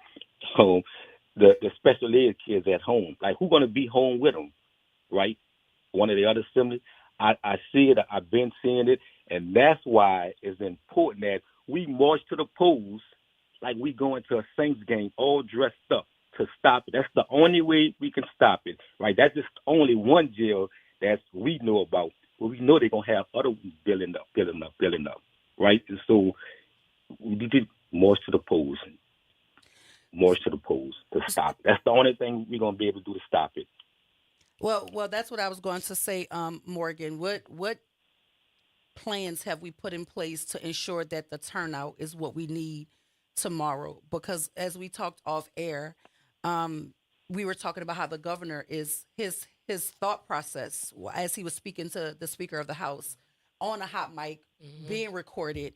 the special ed kids at home. Like, who's going to be home with them, right? One of the other siblings. I see it. I've been seeing it, and that's why it's important that we march to the polls like we go into a Saints game all dressed up to stop it. That's the only way we can stop it, right? That's just only one jail that we know about. Well, we know they're going to have other ones building up, right? And so we need to march to the polls to stop it. That's the only thing we're going to be able to do to stop it. Well, that's what I was going to say, Morgan. What plans have we put in place to ensure that the turnout is what we need tomorrow? Because as we talked off air, we were talking about how the governor is his thought process as he was speaking to the Speaker of the House on a hot mic, being recorded.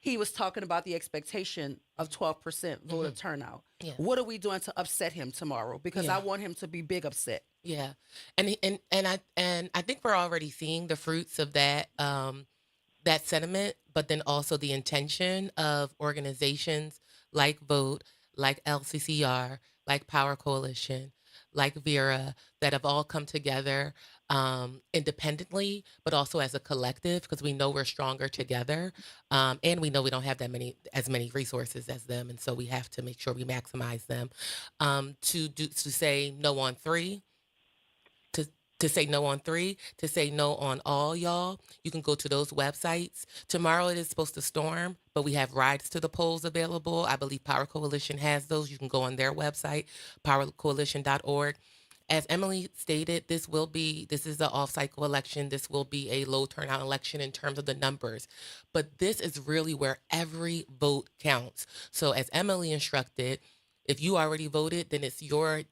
He was talking about the expectation of 12% voter turnout. Yeah. What are we doing to upset him tomorrow? Because I want him to be big upset. Yeah, and I think we're already seeing the fruits of that that sentiment, but then also the intention of organizations like Vote, like LCCR, like Power Coalition, like Vera, that have all come together independently, but also as a collective, because we know we're stronger together, and we know we don't have as many resources as them, and so we have to make sure we maximize them. To say no on 3. To say no on 3, to say no on all, y'all. You can go to those websites. Tomorrow it is supposed to storm, but we have rides to the polls available. I believe Power Coalition has those. You can go on their website, powercoalition.org. As Emily stated, this is an off-cycle election. This will be a low turnout election in terms of the numbers. But this is really where every vote counts. So as Emily instructed, if you already voted, then it's your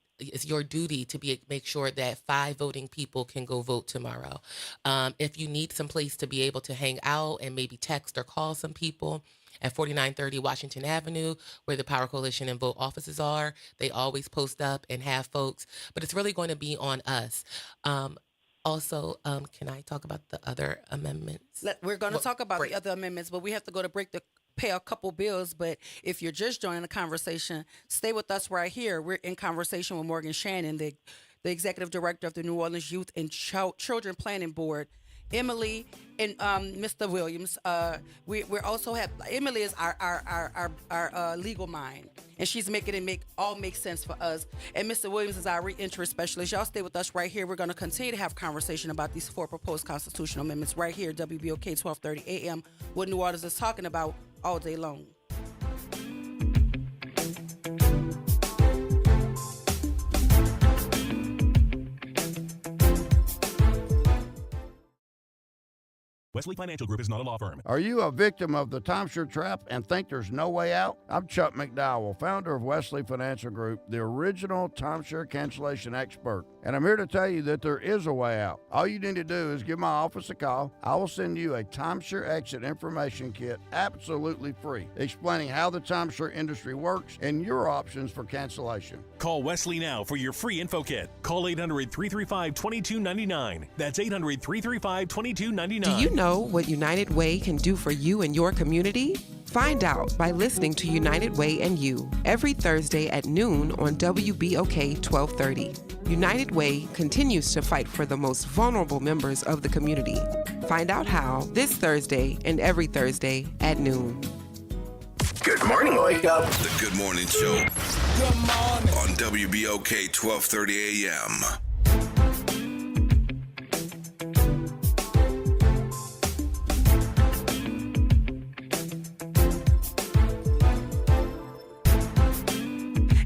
duty to make sure that 5 voting people can go vote tomorrow. If you need some place to be able to hang out and maybe text or call some people, at 4930 Washington Avenue, where the Power Coalition and Vote offices are, they always post up and have folks, but it's really going to be on us. Also, can I talk about the other amendments? We're going to talk about the other amendments, but we have to go to break to pay a couple bills. But if you're just joining the conversation, stay with us right here. We're in conversation with Morgan Shannon, the Executive Director of the New Orleans Youth and Children Planning Board. Emily and Mr. Williams. We also have Emily is our legal mind, and she's making it make sense for us. And Mr. Williams is our reentry specialist. Y'all stay with us right here. We're going to continue to have conversation about these 4 proposed constitutional amendments right here, WBOK 1230 AM. What New Orleans is talking about all day long. Wesley Financial Group is not a law firm. Are you a victim of the timeshare trap and think there's no way out? I'm Chuck McDowell, founder of Wesley Financial Group, the original timeshare cancellation expert. And I'm here to tell you that there is a way out. All you need to do is give my office a call. I will send you a timeshare exit information kit absolutely free, explaining how the timeshare industry works and your options for cancellation. Call Wesley now for your free info kit. Call 800-335-2299. That's 800-335-2299. Do you know what United Way can do for you and your community? Find out by listening to United Way and You every Thursday at noon on WBOK 1230. United Way continues to fight for the most vulnerable members of the community. Find out how this Thursday and every Thursday at noon. Good morning, Wake Up. The Good Morning Show. Good morning. On WBOK 1230 AM.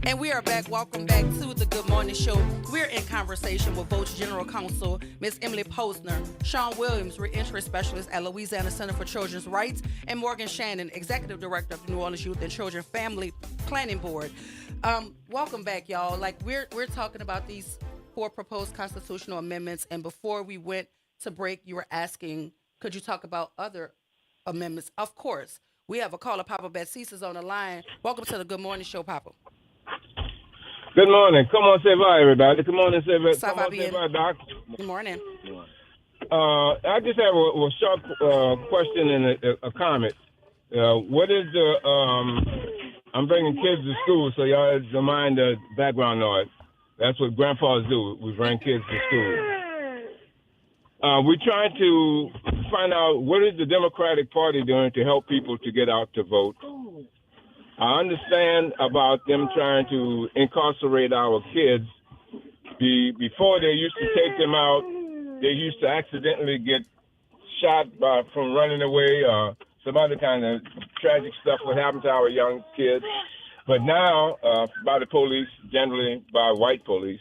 And we are back. Welcome back to the Good Morning Show. We're in conversation with Vote's General Counsel, Ms. Emily Posner, Sean Williams, Reentry Specialist at Louisiana Center for Children's Rights, and Morgan Shannon, Executive Director of the New Orleans Youth and Children Family Planning Board. Welcome back, y'all. We're talking about these 4 proposed constitutional amendments, and before we went to break, you were asking, could you talk about other amendments? Of course. We have a caller, Papa Baptiste, on the line. Welcome to the Good Morning Show, Papa. Good morning. Come on, say bye, everybody. Come on and say bye. Come on, say bye, Doc. Good morning. I just have a short question and a comment. What is the I'm bringing kids to school, so y'all don't mind the background noise. That's what grandfathers do. We bring kids to school. we're trying to find out what is the Democratic Party doing to help people to get out to vote. I understand about them trying to incarcerate our kids. Before they used to take them out, they used to accidentally get shot from running away or some other kind of tragic stuff would happen to our young kids. But now, by the police, generally by white police.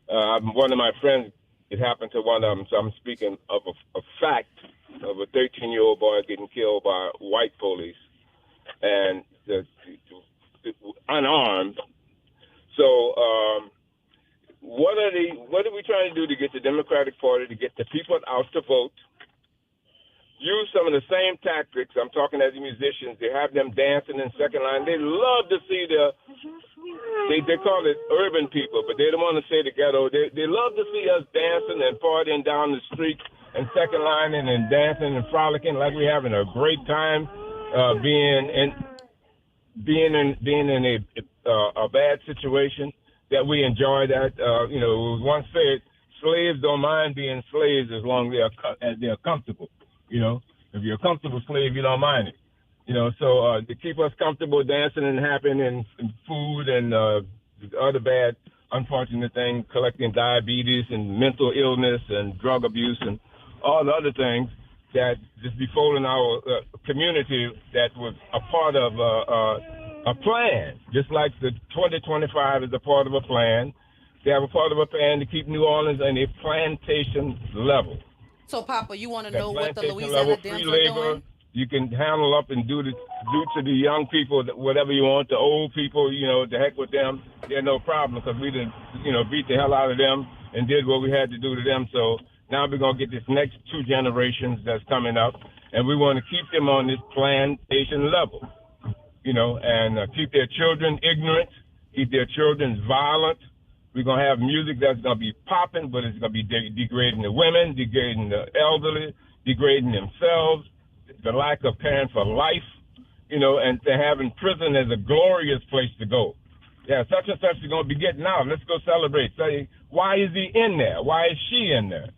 One of my friends, it happened to one of them, so I'm speaking of a fact of a 13-year-old boy getting killed by white police and unarmed. So what are we trying to do to get the Democratic Party to get the people out to vote? Use some of the same tactics. I'm talking as musicians. They have them dancing in second line. They love to see they call it urban people, but they don't want to say the ghetto. They love to see us dancing and partying down the street and second lining and dancing and frolicking like we're having a great time, being in a bad situation, that we enjoy that. It was once said, slaves don't mind being slaves as long as they're comfortable. If you're a comfortable slave, you don't mind it. So to keep us comfortable dancing and happy and food and other bad, unfortunate things, collecting diabetes and mental illness and drug abuse and all the other things that just befalling our community that was a part of a plan, just like the 2025 is a part of a plan. They have a part of a plan to keep New Orleans on a plantation level. So, Papa, you want to know what the Plantation Louisiana level, Dems free are labor. doing? You can handle up and do to the young people whatever you want. The old people, the heck with them. They're no problem because we didn't, beat the hell out of them and did what we had to do to them. So now we're going to get this next 2 generations that's coming up, and we want to keep them on this plantation level, and keep their children ignorant, keep their children violent. We're going to have music that's going to be popping, but it's going to be degrading the women, degrading the elderly, degrading themselves, the lack of caring for life, and to having prison as a glorious place to go. Yeah, such and such is going to be getting out. Let's go celebrate. Say, why is he in there? Why is she in there?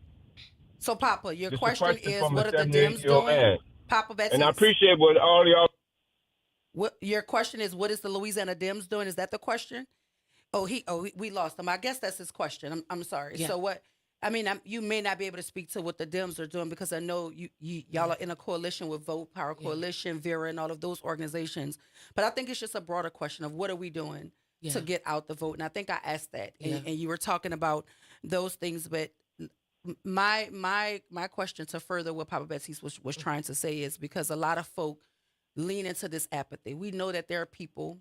So, Papa, your Just question is, from what a are the Dems 78-year-old doing? man. Papa Betsy. And I appreciate what all y'all. Your question is, what is the Louisiana Dems doing? Is that the question? We lost him. I guess that's his question. I'm sorry. Yeah. So what? I mean, you may not be able to speak to what the Dems are doing because I know y'all are in a coalition with Vote Power Coalition, Vera, and all of those organizations. But I think it's just a broader question of what are we doing to get out the vote? And I think I asked that, and you were talking about those things. But my question to further what Papa Betsy was trying to say is because a lot of folk lean into this apathy. We know that there are people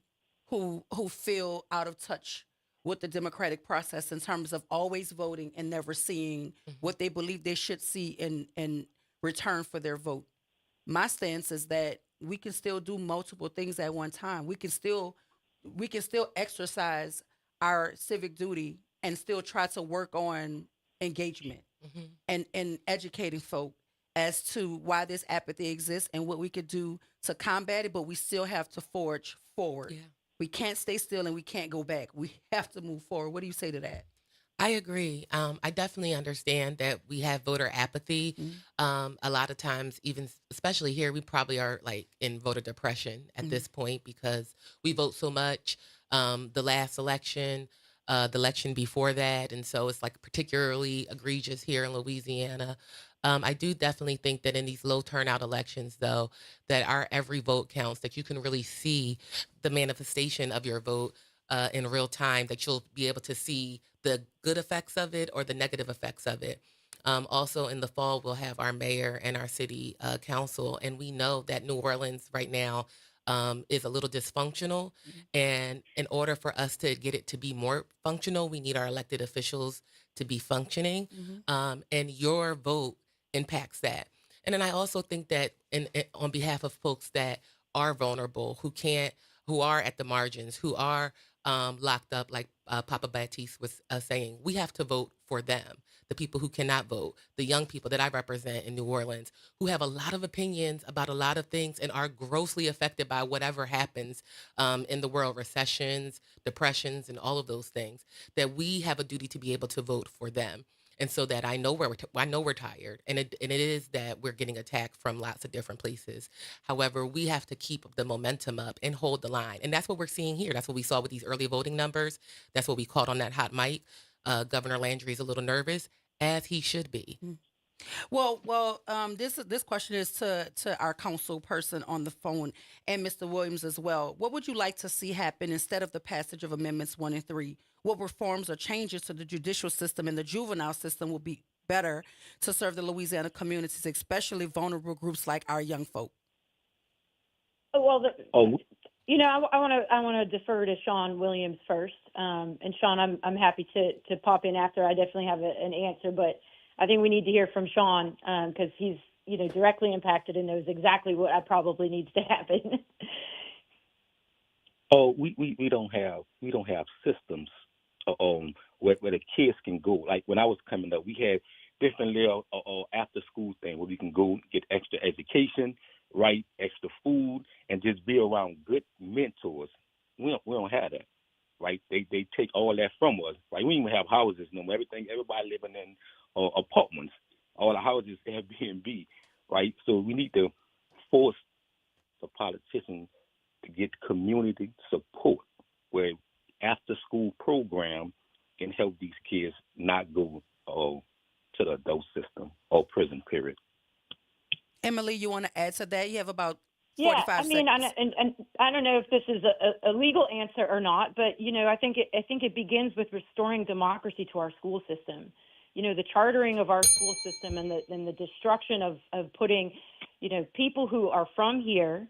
who feel out of touch with the democratic process in terms of always voting and never seeing what they believe they should see in return for their vote. My stance is that we can still do multiple things at one time. We can still exercise our civic duty and still try to work on engagement and educating folk as to why this apathy exists and what we could do to combat it, but we still have to forge forward. Yeah. We can't stay still and we can't go back. We have to move forward. What do you say to that? I agree. I definitely understand that we have voter apathy. A lot of times, even especially here, we probably are like in voter depression at this point because we vote so much. The last election, the election before that. And so it's like particularly egregious here in Louisiana. I do definitely think that in these low turnout elections, though, that our every vote counts, that you can really see the manifestation of your vote in real time, that you'll be able to see the good effects of it or the negative effects of it. Also in the fall, we'll have our mayor and our city council. And we know that New Orleans right now is a little dysfunctional. And in order for us to get it to be more functional, we need our elected officials to be functioning. And your vote impacts that. And then I also think that on behalf of folks that are vulnerable, who are at the margins, who are locked up, like Papa Baptiste was saying, we have to vote for them. The people who cannot vote, the young people that I represent in New Orleans, who have a lot of opinions about a lot of things and are grossly affected by whatever happens in the world, recessions, depressions, and all of those things, that we have a duty to be able to vote for them. And so that I know we're tired, and it is that we're getting attacked from lots of different places. However, we have to keep the momentum up and hold the line, and that's what we're seeing here. That's what we saw with these early voting numbers. That's what we caught on that hot mic. Governor Landry is a little nervous, as he should be. This question is to our council person on the phone and Mr. Williams as well. What would you like to see happen instead of the passage of Amendments 1 and 3? What reforms or changes to the judicial system and the juvenile system will be better to serve the Louisiana communities, especially vulnerable groups like our young folk? Well, I want to defer to Sean Williams first. And Sean, I'm happy to pop in after. I definitely have an answer, but I think we need to hear from Sean because he's directly impacted and knows exactly what probably needs to happen. We don't have systems where the kids can go. Like when I was coming up, we had different little after school thing where we can go get extra education, right, extra food, and just be around good mentors. We don't have that, right? They take all that from us, right? We don't even have houses no more. Everybody living in apartments. All the houses Airbnb, right? So we need to force the politicians to get community support where after school program can help these kids not go to the adult system or prison period. Emily, you want to add to that? You have about 45 seconds. And I don't know if this is a legal answer or not, but I think it begins with restoring democracy to our school system. The chartering of our school system and the destruction of putting, people who are from here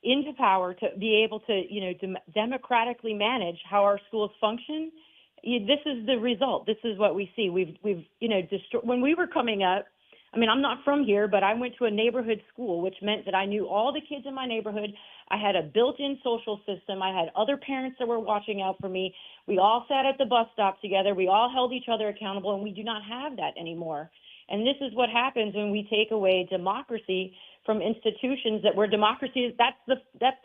into power to be able to, democratically manage how our schools function. This is the result. This is what we see. We've when we were coming up, I'm not from here, but I went to a neighborhood school, which meant that I knew all the kids in my neighborhood. I had a built-in social system. I had other parents that were watching out for me. We all sat at the bus stop together. We all held each other accountable, and we do not have that anymore. And this is what happens when we take away democracy from institutions where democracy is. That's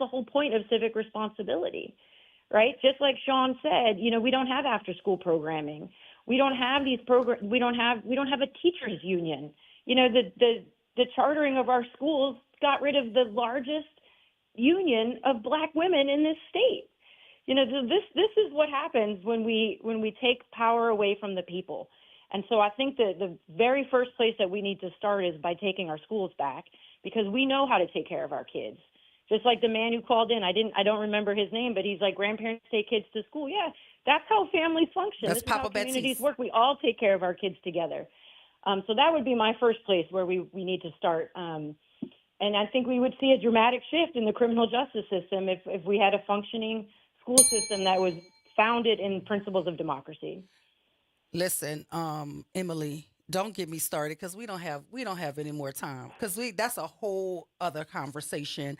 the whole point of civic responsibility, right? Just like Sean said, we don't have after-school programming. We don't have these programs. We don't have a teachers union. The chartering of our schools got rid of the largest union of Black women in this state. This is what happens when we take power away from the people. And so I think that the very first place that we need to start is by taking our schools back, because we know how to take care of our kids. Just like the man who called in, I don't remember his name, but he's like, grandparents take kids to school. Yeah, that's how families function. That's this is Papa how communities Betsy's. work. We all take care of our kids together. So that would be my first place where we need to start. And I think we would see a dramatic shift in the criminal justice system if we had a functioning school system that was founded in principles of democracy. Listen, Emily, don't get me started because we don't have any more time because that's a whole other conversation.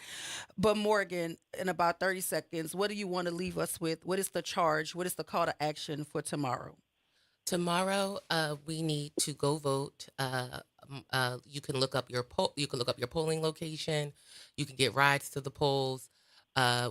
But Morgan, in about 30 seconds, what do you want to leave us with? What is the charge? What is the call to action for tomorrow? Tomorrow, we need to go vote. You can look up your polling location. You can get rides to the polls.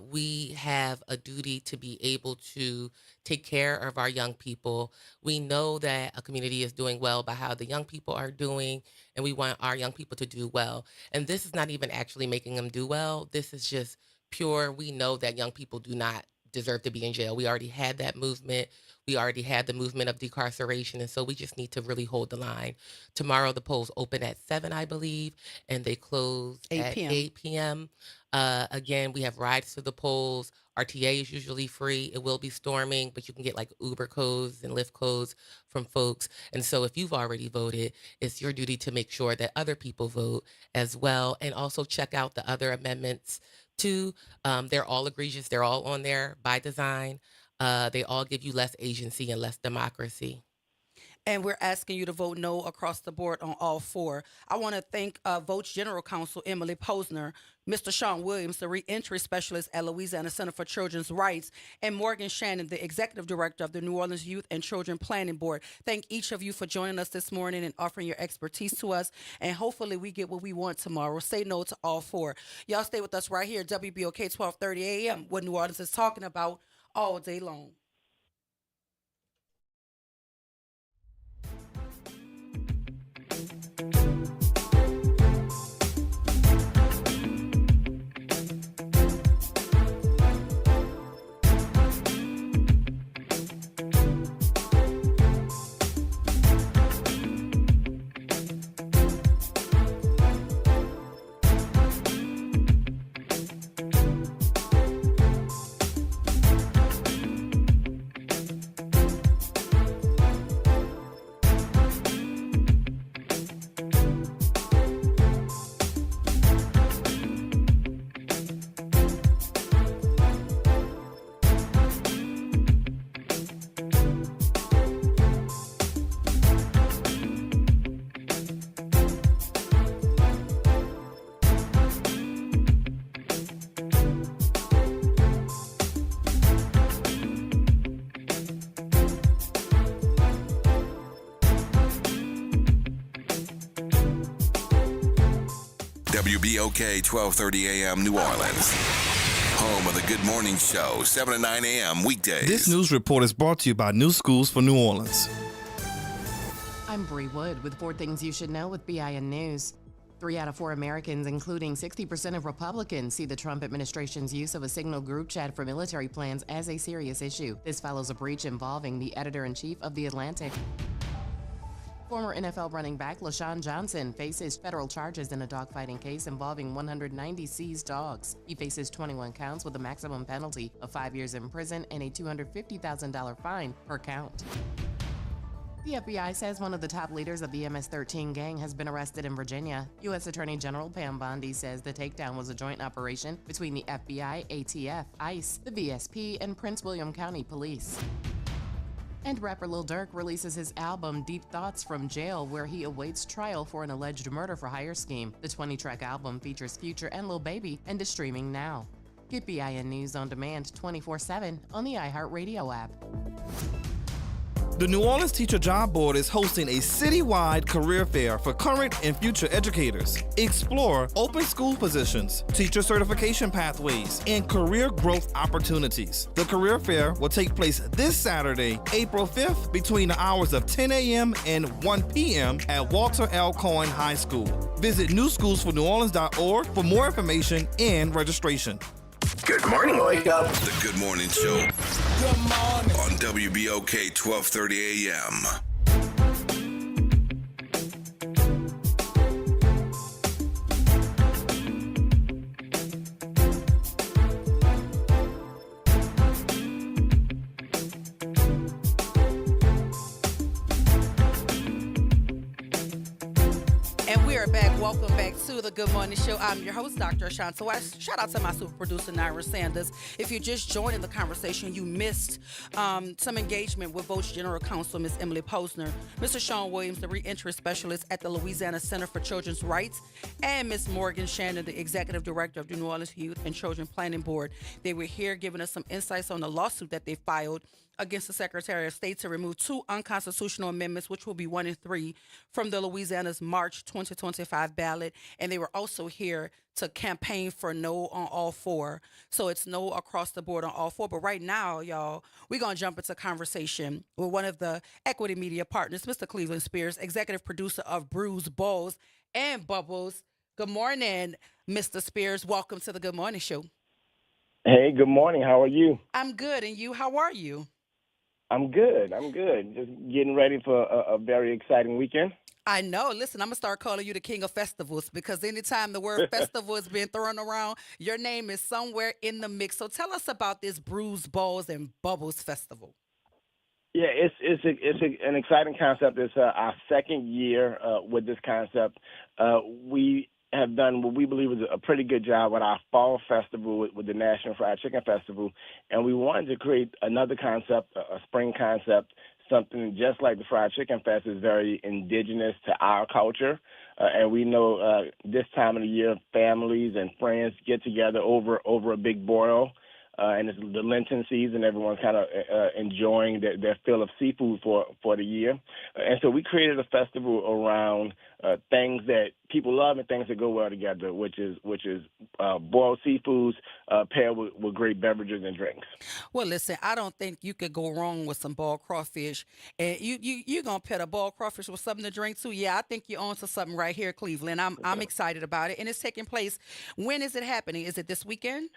We have a duty to be able to take care of our young people. We know that a community is doing well by how the young people are doing, and we want our young people to do well. And this is not even actually making them do well. This is just pure. We know that young people do not deserve to be in jail. We already had that movement. We already had the movement of decarceration, and so we just need to really hold the line. Tomorrow, the polls open at 7, I believe, and they close 8 at p.m. 8 p.m. Again, we have rides to the polls. RTA is usually free. It will be storming, but you can get like Uber codes and Lyft codes from folks. And so if you've already voted, it's your duty to make sure that other people vote as well, and also check out the other amendments too. They're all egregious. They're all on there by design. They all give you less agency and less democracy. And we're asking you to vote no across the board on all 4. I want to thank Votes General Counsel Emily Posner, Mr. Sean Williams, the reentry specialist at Louisiana Center for Children's Rights, and Morgan Shannon, the executive director of the New Orleans Youth and Children Planning Board. Thank each of you for joining us this morning and offering your expertise to us. And hopefully we get what we want tomorrow. Say no to all 4. Y'all stay with us right here at WBOK 1230 AM, what New Orleans is talking about all day long. WBOK 1230 AM New Orleans. Home of the Good Morning Show, 7 to 9 a.m. weekdays. This news report is brought to you by New Schools for New Orleans. I'm Bree Wood with 4 things you should know with BIN News. 3 out of 4 Americans, including 60% of Republicans, see the Trump administration's use of a Signal group chat for military plans as a serious issue. This follows a breach involving the editor-in-chief of The Atlantic. Former NFL running back LaShawn Johnson faces federal charges in a dogfighting case involving 190 seized dogs. He faces 21 counts with a maximum penalty of 5 years in prison and a $250,000 fine per count. The FBI says one of the top leaders of the MS-13 gang has been arrested in Virginia. U.S. Attorney General Pam Bondi says the takedown was a joint operation between the FBI, ATF, ICE, the VSP, and Prince William County Police. And rapper Lil Durk releases his album Deep Thoughts from jail, where he awaits trial for an alleged murder-for-hire scheme. The 20-track album features Future and Lil Baby and is streaming now. Get BIN News on demand 24/7 on the iHeartRadio app. The New Orleans Teacher Job Board is hosting a citywide career fair for current and future educators. Explore open school positions, teacher certification pathways, and career growth opportunities. The career fair will take place this Saturday, April 5th, between the hours of 10 a.m. and 1 p.m. at Walter L. Cohen High School. Visit newschoolsforneworleans.org for more information and registration. Good morning, Wake Up. The Good Morning Show. Good morning. On WBOK 1230 AM. Welcome back to the Good Morning Show. I'm your host, Dr. Ashanta West. Shout out to my super producer, Naira Sanders. If you're just joining the conversation, you missed some engagement with Votes General Counsel, Ms. Emily Posner, Mr. Sean Williams, the reentry specialist at the Louisiana Center for Children's Rights, and Ms. Morgan Shannon, the executive director of the New Orleans Youth and Children Planning Board. They were here giving us some insights on the lawsuit that they filed against the Secretary of State to remove 2 unconstitutional amendments, which will be 1 and 3, from the Louisiana's March 2025 ballot. And they were also here to campaign for no on all 4. So it's no across the board on all 4. But right now, y'all, we're going to jump into conversation with one of the equity media partners, Mr. Cleveland Spears, executive producer of Bruise Balls and Bubbles. Good morning, Mr. Spears. Welcome to the Good Morning Show. Hey, good morning. How are you? I'm good. And you, how are you? I'm good. Just getting ready for a very exciting weekend. I know. Listen, I'm going to start calling you the king of festivals, because anytime the word festival is being thrown around, your name is somewhere in the mix. So tell us about this Bruise Balls and Bubbles Festival. Yeah, it's an exciting concept. It's our second year with this concept. We have done what we believe is a pretty good job with our fall festival with the National Fried Chicken Festival, and we wanted to create another concept, a spring concept, something just like the Fried Chicken Fest is very indigenous to our culture, and we know this time of the year families and friends get together over a big boil, and it's the Lenten season. Everyone's kind of enjoying their fill of seafood for the year, and so we created a festival around things that people love and things that go well together, which is boiled seafoods paired with great beverages and drinks. Well, listen, I don't think you could go wrong with some boiled crawfish, and you're gonna pair a boiled crawfish with something to drink too. Yeah, I think you're on to something right here, Cleveland. I'm excited about it, and it's taking place. When is it happening? Is it this weekend?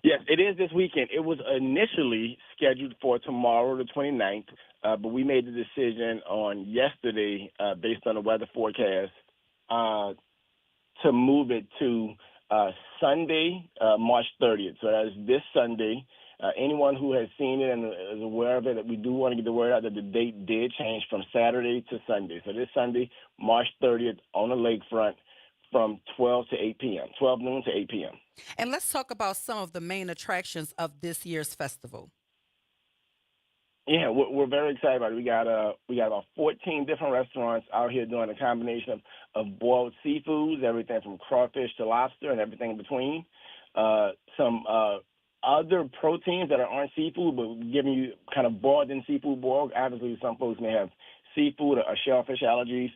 Yes, it is this weekend. It was initially scheduled for tomorrow, the 29th, but we made the decision on yesterday, based on the weather forecast, to move it to Sunday, March 30th. So that is this Sunday. Anyone who has seen it and is aware of it, that we do want to get the word out that the date did change from Saturday to Sunday. So this Sunday, March 30th, on the lakefront, from 12 to 8 p.m., 12 noon to 8 p.m. And let's talk about some of the main attractions of this year's festival. Yeah, we're very excited about it. We got about 14 different restaurants out here doing a combination of boiled seafoods, everything from crawfish to lobster and everything in between. Some other proteins that aren't seafood, but giving you kind of boiled in seafood boiled. Obviously, some folks may have seafood or shellfish allergies.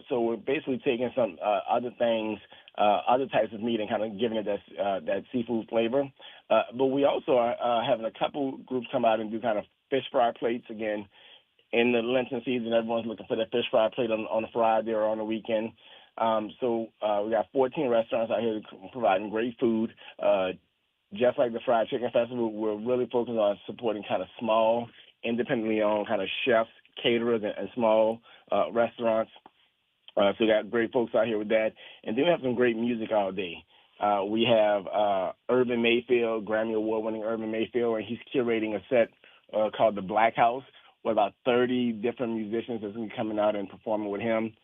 So we're basically taking some other things, other types of meat, and kind of giving it that seafood flavor. But we also are having a couple groups come out and do kind of fish fry plates again. In the Lenten season, everyone's looking for that fish fry plate on a Friday or on the weekend. So we got 14 restaurants out here providing great food. Just like the Fried Chicken Festival, we're really focused on supporting kind of small, independently owned kind of chefs, caterers, and small restaurants. So we got great folks out here with that. And then we have some great music all day. We have Urban Mayfield, Grammy Award-winning Urban Mayfield, and he's curating a set called The Black House, with about 30 different musicians that's going to be coming out and performing with him.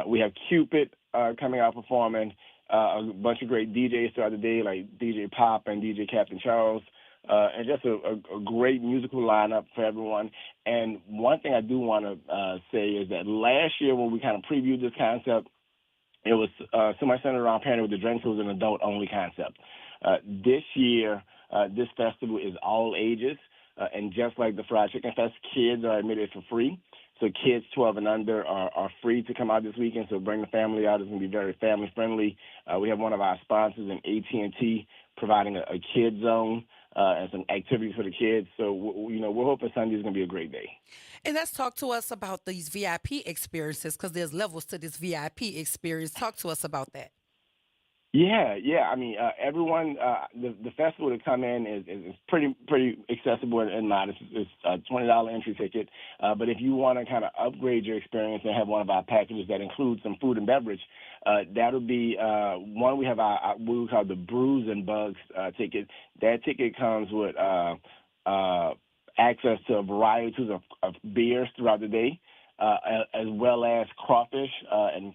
We have Cupid coming out performing, a bunch of great DJs throughout the day, like DJ Pop and DJ Captain Charles, and just a great musical lineup for everyone. And one thing I do want to say is that last year when we kind of previewed this concept, it was somewhat centered around Parenting with the Drinks. It was an adult-only concept. This year, this festival is all ages. And just like the Fried Chicken Fest, kids are admitted for free. So kids 12 and under are free to come out this weekend. So bring the family out. It's going to be very family friendly. We have one of our sponsors in AT&T providing a kid zone and some activities for the kids. So, we're hoping Sunday is going to be a great day. And let's talk to us about these VIP experiences, because there's levels to this VIP experience. Talk to us about that. Yeah. I mean, everyone, the festival to come in is pretty accessible and modest. It's a $20 entry ticket. But if you want to kind of upgrade your experience and have one of our packages that includes some food and beverage, that'll be one. We have our what we call the Brews and Bugs ticket. That ticket comes with access to a variety of beers throughout the day, as well as crawfish and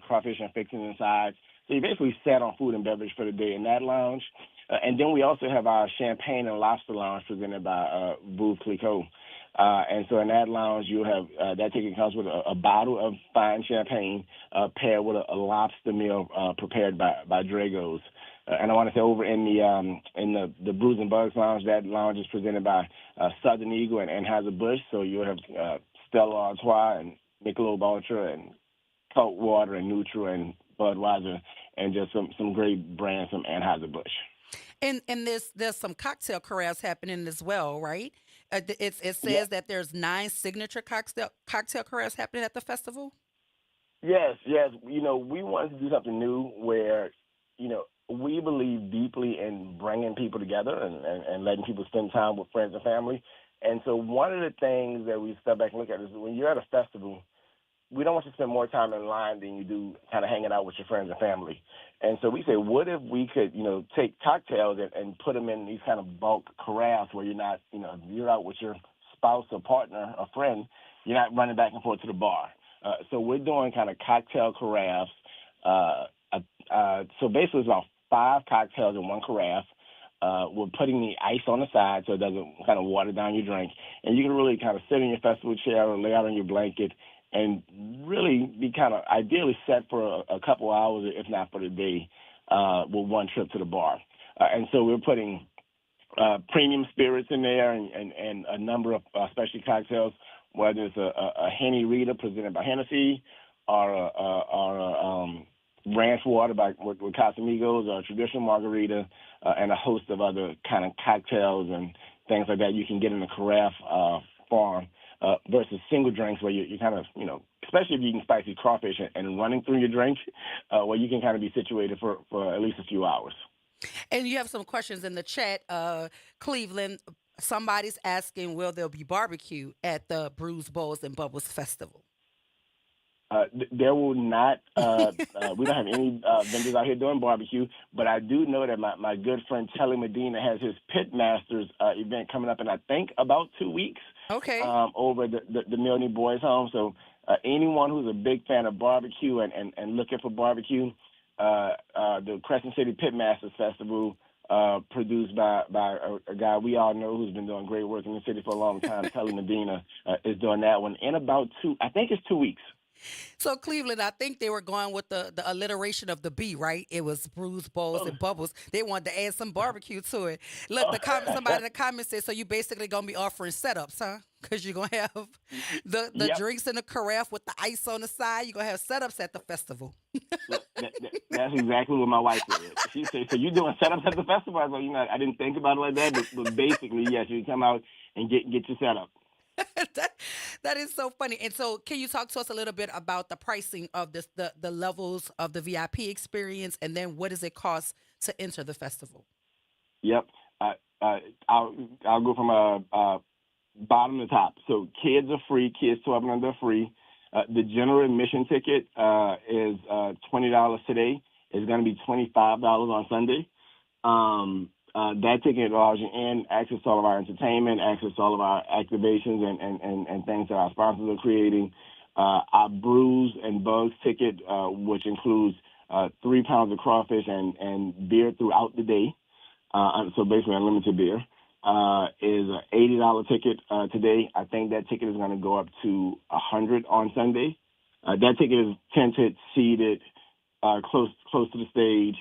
fixings and sides. So you basically sat on food and beverage for the day in that lounge. And then we also have our champagne and lobster lounge presented by Veuve Clicquot. And so in that lounge, you'll have that ticket comes with a bottle of fine champagne paired with a lobster meal prepared by Drago's. And I want to say over in the Brews and Bugs lounge, that lounge is presented by Southern Eagle and Anheuser-Busch. So you'll have Stella Artois and Michelob Ultra and Coke Water and Nutra and Budweiser, and just some great brands from Anheuser-Busch. And there's some cocktail carousels happening as well, right? It says that there's 9 signature cocktail carousels happening at the festival. Yes. We wanted to do something new where, we believe deeply in bringing people together and letting people spend time with friends and family. And so one of the things that we step back and look at is when you're at a festival, we don't want you to spend more time in line than you do kind of hanging out with your friends and family. And so we say, what if we could, take cocktails and put them in these kind of bulk carafes where you're not, you're out with your spouse or partner or friend, you're not running back and forth to the bar. So we're doing kind of cocktail carafes. So basically it's about 5 cocktails in one carafe. We're putting the ice on the side so it doesn't kind of water down your drink. And you can really kind of sit in your festival chair or lay out on your blanket and really be kind of ideally set for a couple hours, if not for the day, with one trip to the bar. And so we're putting premium spirits in there and a number of specialty cocktails, whether it's a Henny Rita presented by Hennessy or a ranch water with Casamigos or a traditional margarita and a host of other kind of cocktails and things like that you can get in the carafe form. Versus single drinks where you kind of, especially if you're eating spicy crawfish and running through your drink, where you can kind of be situated for at least a few hours. And you have some questions in the chat, Cleveland. Somebody's asking, will there be barbecue at the Brews, Bowls, and Bubbles Festival? There will not. We don't have any vendors out here doing barbecue, but I do know that my good friend Telly Medina has his Pitmasters event coming up in, I think, about 2 weeks. Okay. Over the Milne Boys Home. So anyone who's a big fan of barbecue and looking for barbecue, the Crescent City Pitmasters Festival, produced by a guy we all know who's been doing great work in the city for a long time, Telly Medina, is doing that one in about 2 weeks. So Cleveland, I think they were going with the alliteration of the B, right? It was Brews, Bowls, and Bubbles. They wanted to add some barbecue to it. Look, somebody in the comments said, so you basically gonna be offering setups, huh? Because you're gonna have the Yep. drinks in the carafe with the ice on the side. You're gonna have setups at the festival. That's exactly what my wife said. She said, "So you doing setups at the festival?" I was like, I didn't think about it like that, but basically, yes, you come out and get your setup. That is so funny. And so, can you talk to us a little bit about the pricing of this, the levels of the VIP experience, and then what does it cost to enter the festival? Yep. I'll go from bottom to top. So kids are free. Kids 12 and under are free. The general admission ticket is $20 today. It's going to be $25 on Sunday. That ticket allows you in access to all of our entertainment, access to all of our activations and things that our sponsors are creating. Our Brews and Bugs ticket, which includes 3 pounds of crawfish and beer throughout the day, so basically unlimited beer, is an $80 ticket today. I think that ticket is going to go up to $100 on Sunday. That ticket is tinted, seated, close to the stage.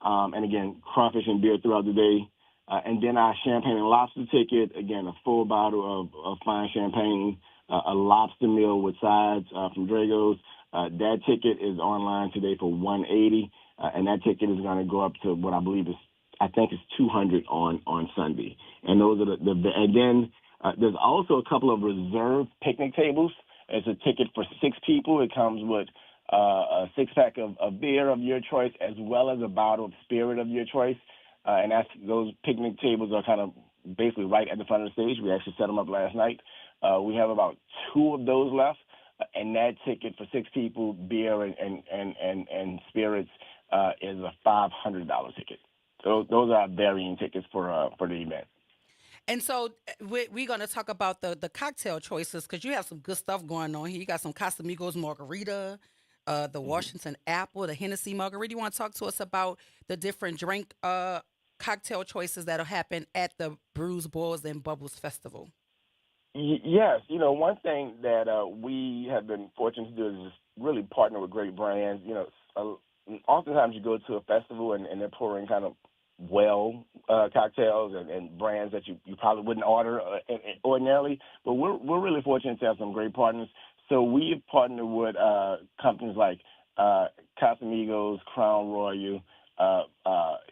And again, crawfish and beer throughout the day. And then our champagne and lobster ticket, again, a full bottle of fine champagne, a lobster meal with sides from Drago's. That ticket is online today for $180, and that ticket is going to go up to what I think it's $200 on Sunday. And those are and then there's also a couple of reserved picnic tables. It's a ticket for 6 people. It comes with a 6-pack of beer of your choice, as well as a bottle of spirit of your choice. And those picnic tables are kind of basically right at the front of the stage. We actually set them up last night. We have about 2 of those left, and that ticket for 6 people, beer and spirits, is a $500 ticket. So those are our varying tickets for the event. And so we're going to talk about the cocktail choices, because you have some good stuff going on here. You got some Casamigos margarita, the Washington apple, the Hennessy margarita. You want to talk to us about the different drink cocktail choices that'll happen at the Brews, Boils, and Bubbles Festival? Yes. One thing that we have been fortunate to do is just really partner with great brands. Oftentimes you go to a festival and they're pouring kind of cocktails and brands that you probably wouldn't order ordinarily. But we're really fortunate to have some great partners. So we've partnered with companies like Casamigos, Crown Royal,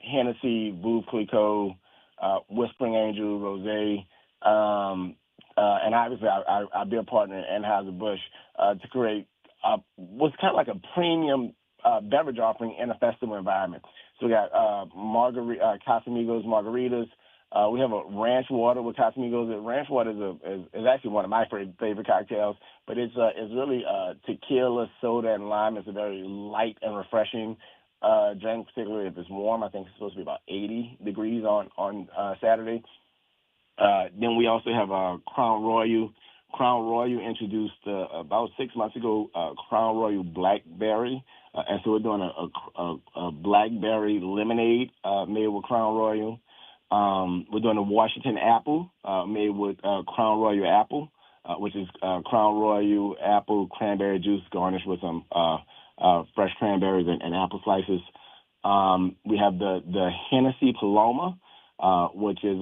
Hennessy, Veuve Clicquot, Whispering Angel, Rosé, and obviously our beer partner, Anheuser-Busch, to create what's kind of like a premium beverage offering in a festival environment. So we got Casamigos margaritas. We have a ranch water with Casamigos. Ranch water is actually one of my favorite cocktails, but it's really tequila, soda, and lime. It's a very light and refreshing drink, particularly if it's warm. I think it's supposed to be about 80 degrees on Saturday. Then we also have Crown Royal. Crown Royal introduced about 6 months ago Crown Royal Blackberry, and so we're doing a blackberry lemonade made with Crown Royal. We're doing a Washington apple made with Crown Royal apple, which is Crown Royal apple cranberry juice garnished with some fresh cranberries and apple slices. We have the Hennessy Paloma, which is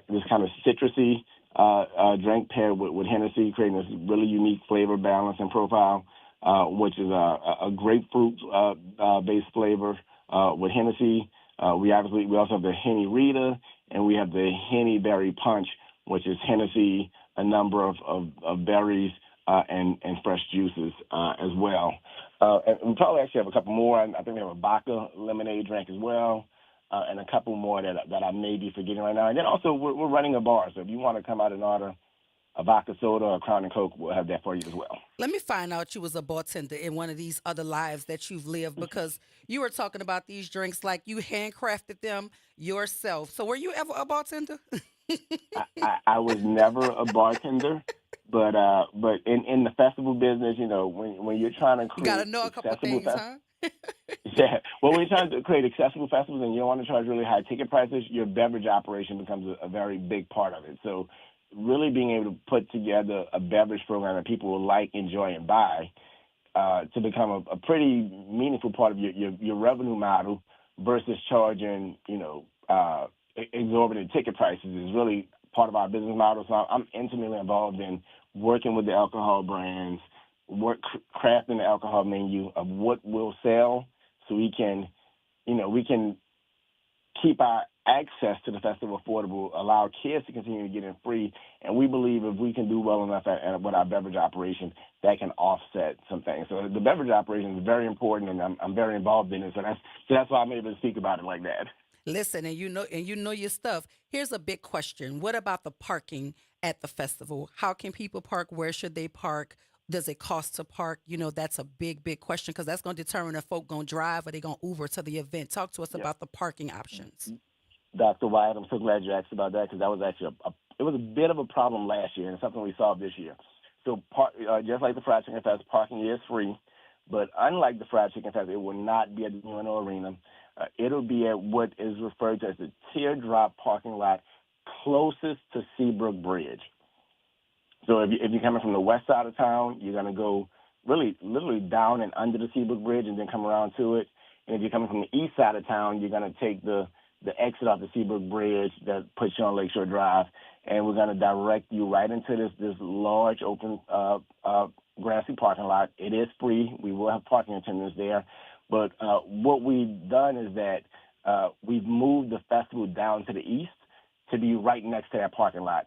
this kind of citrusy drink paired with Hennessy, creating this really unique flavor balance and profile, which is a grapefruit based flavor with Hennessy. We also have the Henny Rita, and we have the Henny Berry Punch, which is Hennessy, a number of berries and fresh juices as well. And we probably actually have a couple more. I think we have a Baca lemonade drink as well, and a couple more that I may be forgetting right now. And then also we're running a bar, so if you want to come out and order a vodka soda or a Crown and Coke, we'll have that for you as well. Let me find out you was a bartender in one of these other lives that you've lived, because you were talking about these drinks like you handcrafted them yourself. So were you ever a bartender? I was never a bartender, but in the festival business, when you're trying to create, you gotta know a couple things, huh? Yeah. Well, when you're trying to create accessible festivals and you don't want to charge really high ticket prices, your beverage operation becomes a very big part of it. So really being able to put together a beverage program that people will like, enjoy, and buy to become a pretty meaningful part of your revenue model versus charging, exorbitant ticket prices is really part of our business model. So I'm intimately involved in working with the alcohol brands, crafting the alcohol menu of what will sell, so we can keep our access to the festival affordable, allow kids to continue to get in free, and we believe if we can do well enough with our beverage operation, that can offset some things. So the beverage operation is very important, and I'm very involved in it. So that's why I'm able to speak about it like that. Listen, and you know your stuff. Here's a big question. What about the parking at the festival? How can people park? Where should they park? Does it cost to park? That's a big, big question, because that's going to determine if folk going to drive or they going to Uber to the event. Talk to us about the parking options. Dr. Wyatt, I'm so glad you asked about that, because that was actually it was a bit of a problem last year, and it's something we solved this year. So just like the Fried Chicken Fest, parking is free, but unlike the Fried Chicken Fest, it will not be at the UNO Arena. It'll be at what is referred to as the teardrop parking lot closest to Seabrook Bridge. So if you're coming from the west side of town, you're going to go literally down and under the Seabrook Bridge and then come around to it. And if you're coming from the east side of town, you're going to take the exit off the Seabrook Bridge that puts you on Lakeshore Drive, and we're going to direct you right into this large open grassy parking lot. It is free. We will have parking attendants there. But what we've done is that we've moved the festival down to the east to be right next to that parking lot.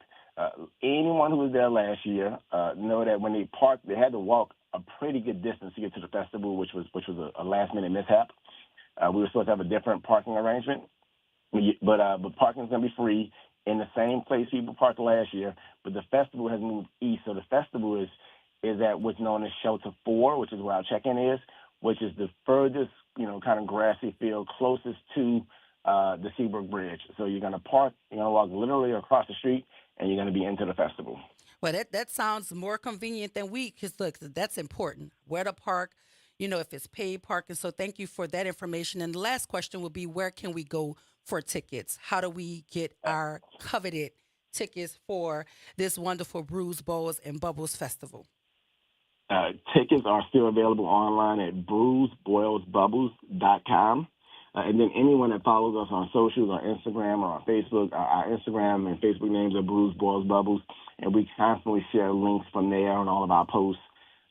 Anyone who was there last year know that when they parked, they had to walk a pretty good distance to get to the festival, which was a last-minute mishap. We were supposed to have a different parking arrangement, but parking is going to be free in the same place people parked last year. But the festival has moved east, so the festival is at what's known as Shelter 4, which is where our check-in is, which is the furthest, kind of grassy field closest to the Seabrook Bridge. So you're going to park, you're going to walk literally across the street, and you're going to be into the festival. Well, that sounds more convenient than because look, that's important. Where to park, if it's paid parking. So thank you for that information. And the last question will be, where can we go for tickets? How do we get our coveted tickets for this wonderful Brews, Bowls, and Bubbles Festival? Tickets are still available online at brewsboilsbubbles.com. And then anyone that follows us on socials, on Instagram or on Facebook, our Instagram and Facebook names are Brews, Boils, Bubbles, and we constantly share links from there on all of our posts.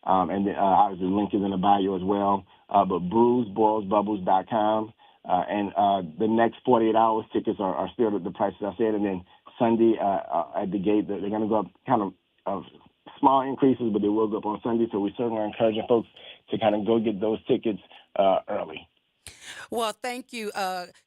And then obviously the link is in the bio as well. But brewsboilsbubbles.com. And the next 48 hours, tickets are still at the prices I said. And then Sunday at the gate, they're going to go up kind of small increases, but they will go up on Sunday. So we certainly are encouraging folks to kind of go get those tickets early. Well, thank you,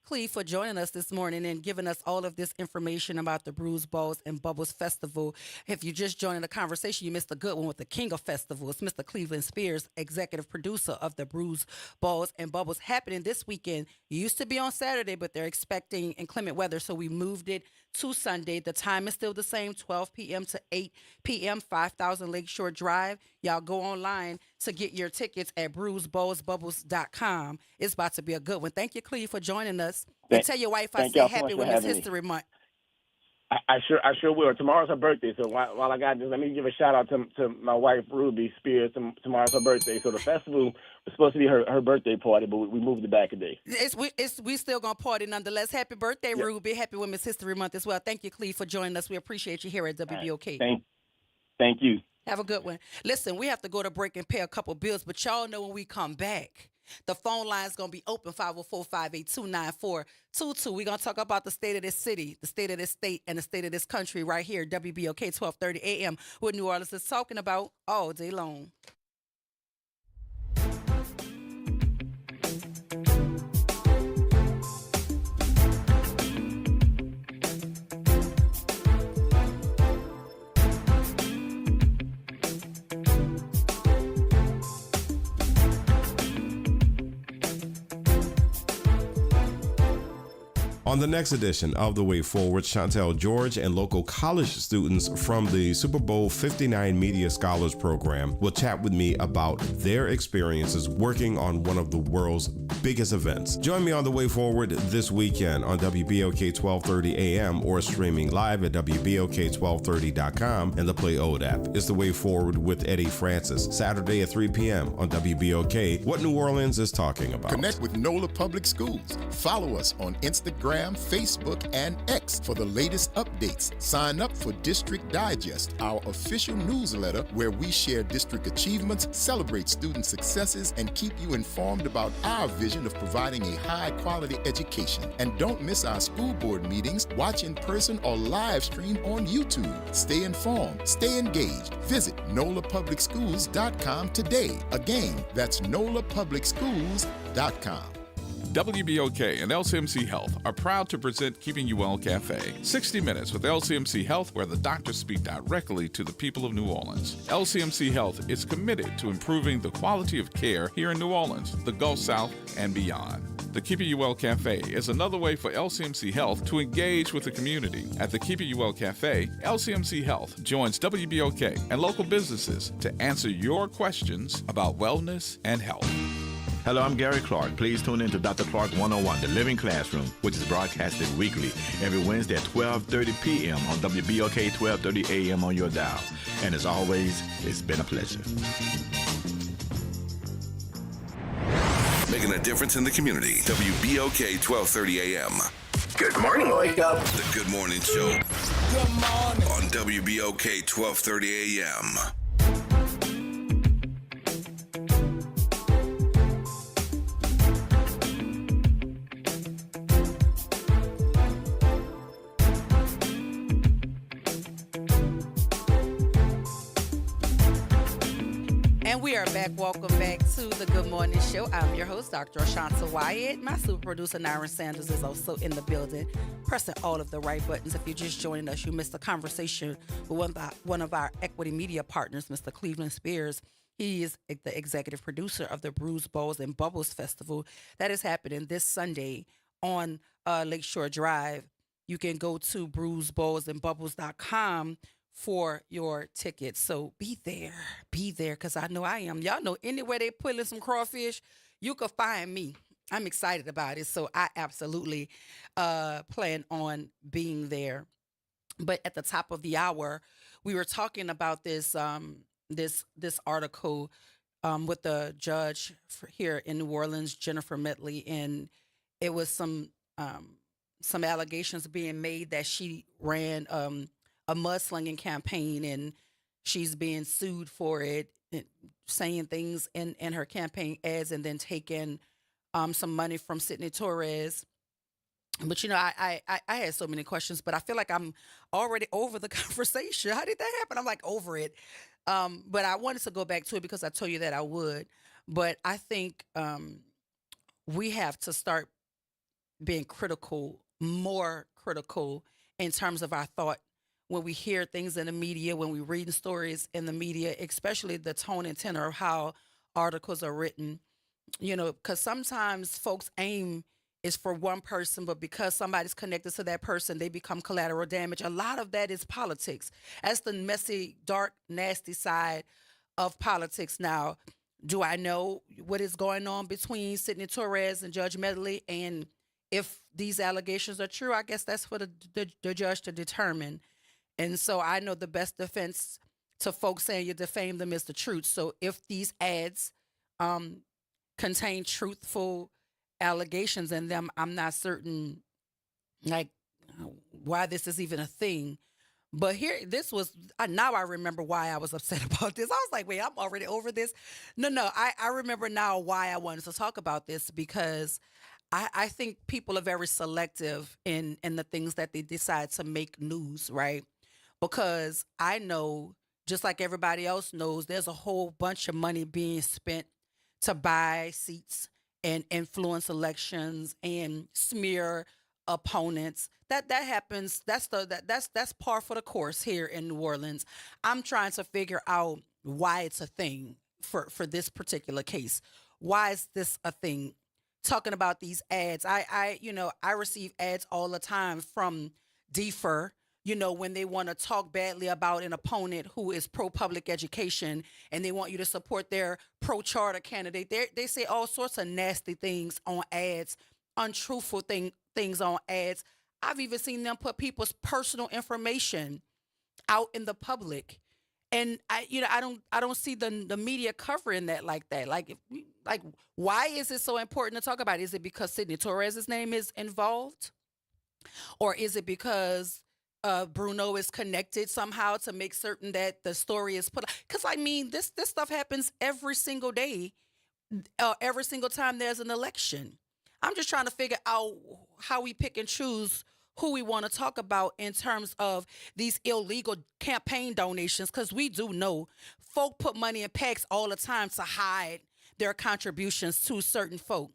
Cleve, for joining us this morning and giving us all of this information about the Brews, Bowls, and Bubbles Festival. If you just joined the conversation, you missed a good one with the King of Festivals, Mr. Cleveland Spears, executive producer of the Brews, Bowls, and Bubbles, happening this weekend. It used to be on Saturday, but they're expecting inclement weather, so we moved it to Sunday. The time is still the same, 12 p.m. to 8 p.m., 5000 Lakeshore Drive. Y'all go online to get your tickets at brewsbowlsbubbles.com. It's about to be a good one. Thank you, Cleve, for joining us. And tell your wife I say Happy Women's History Month. I sure will. Tomorrow's her birthday, so while I got this, let me give a shout out to my wife Ruby Spears. Tomorrow's her birthday, so the festival was supposed to be her birthday party, but we moved it back a day. We still gonna party nonetheless. Happy birthday, yep. Ruby! Happy Women's History Month as well. Thank you, Cleve, for joining us. We appreciate you here at WBOK. Right. Thank you. Have a good one. Listen, we have to go to break and pay a couple bills, but y'all know when we come back, the phone line's going to be open, 504-582-9422. We're going to talk about the state of this city, the state of this state, and the state of this country right here, WBOK 1230 AM, what New Orleans is talking about all day long. On the next edition of The Way Forward, Chantel George and local college students from the Super Bowl 59 Media Scholars Program will chat with me about their experiences working on one of the world's biggest events. Join me on The Way Forward this weekend on WBOK 1230 AM or streaming live at WBOK1230.com and the Play Old app. It's The Way Forward with Eddie Francis, Saturday at 3 p.m. on WBOK. What New Orleans is talking about. Connect with NOLA Public Schools. Follow us on Instagram, Facebook, and X for the latest updates. Sign up for District Digest, our official newsletter where we share district achievements, celebrate student successes, and keep you informed about our vision of providing a high-quality education. And don't miss our school board meetings. Watch in person or live stream on YouTube. Stay informed. Stay engaged. Visit nolapublicschools.com today. Again, that's nolapublicschools.com. WBOK and LCMC Health are proud to present Keeping You Well Cafe, 60 Minutes with LCMC Health, where the doctors speak directly to the people of New Orleans. LCMC Health is committed to improving the quality of care here in New Orleans, the Gulf South, and beyond. The Keeping You Well Cafe is another way for LCMC Health to engage with the community. At the Keeping You Well Cafe, LCMC Health joins WBOK and local businesses to answer your questions about wellness and health. Hello, I'm Gary Clark. Please tune in to Dr. Clark 101, The Living Classroom, which is broadcasted weekly every Wednesday at 12:30 p.m. on WBOK 1230 a.m. on your dial. And as always, it's been a pleasure. Making a difference in the community. WBOK 1230 a.m. Good morning, Wake Up. The Good Morning Show. Good morning. On WBOK 1230 a.m. And we are back. Welcome back to the Good Morning Show. I'm your host, Dr. Ashanta Wyatt. My super producer, Nyron Sanders, is also in the building, pressing all of the right buttons. If you're just joining us, you missed a conversation with one of our equity media partners, Mr. Cleveland Spears. He is the executive producer of the Brews, Bowls, and Bubbles Festival that is happening this Sunday on Lakeshore Drive. You can go to brewsbowlsandbubbles.com for your tickets. So be there, because I know I am. Y'all know anywhere they pulling some crawfish, you can find me. I'm excited about it. So I absolutely plan on being there. But at the top of the hour, we were talking about this this article with the judge here in New Orleans, Jennifer Medley, and it was some allegations being made that she ran a mudslinging campaign, and she's being sued for it, saying things in her campaign ads, and then taking some money from Sidney Torres. But, you know, I had so many questions, but I feel like I'm already over the conversation. How did that happen? I'm like over it. But I wanted to go back to it because I told you that I would. But I think we have to start being critical, more critical in terms of our thought when we hear things in the media, when we read stories in the media, especially the tone and tenor of how articles are written. You know, because sometimes folks' aim is for one person, but because somebody's connected to that person, they become collateral damage. A lot of that is politics. That's the messy, dark, nasty side of politics. Now, do I know what is going on between Sidney Torres and Judge Medley? And if these allegations are true, I guess that's for the judge to determine. And so I know the best defense to folks saying you defame them is the truth. So if these ads contain truthful allegations in them, I'm not certain, like, why this is even a thing. But here, this was, now I remember why I was upset about this. I was like, wait, I'm already over this. No, I remember now why I wanted to talk about this, because I think people are very selective in the things that they decide to make news, right? Because I know, just like everybody else knows, there's a whole bunch of money being spent to buy seats and influence elections and smear opponents. That happens. That's par for the course here in New Orleans. I'm trying to figure out why it's a thing for this particular case. Why is this a thing? talking about these ads. I receive ads all the time from Defer, when they want to talk badly about an opponent who is pro-public education and they want you to support their pro-charter candidate. They say all sorts of nasty things on ads, untruthful things on ads. I've even seen them put people's personal information out in the public. And I don't see the media covering that like that. Like why is it so important to talk about it? Is it because Sidney Torres's name is involved? Or is it because Bruno is connected somehow to make certain that the story is put? Because this stuff happens every single day, every single time there's an election. I'm just trying to figure out how we pick and choose who we want to talk about in terms of these illegal campaign donations, because we do know folk put money in PACs all the time to hide their contributions to certain folk.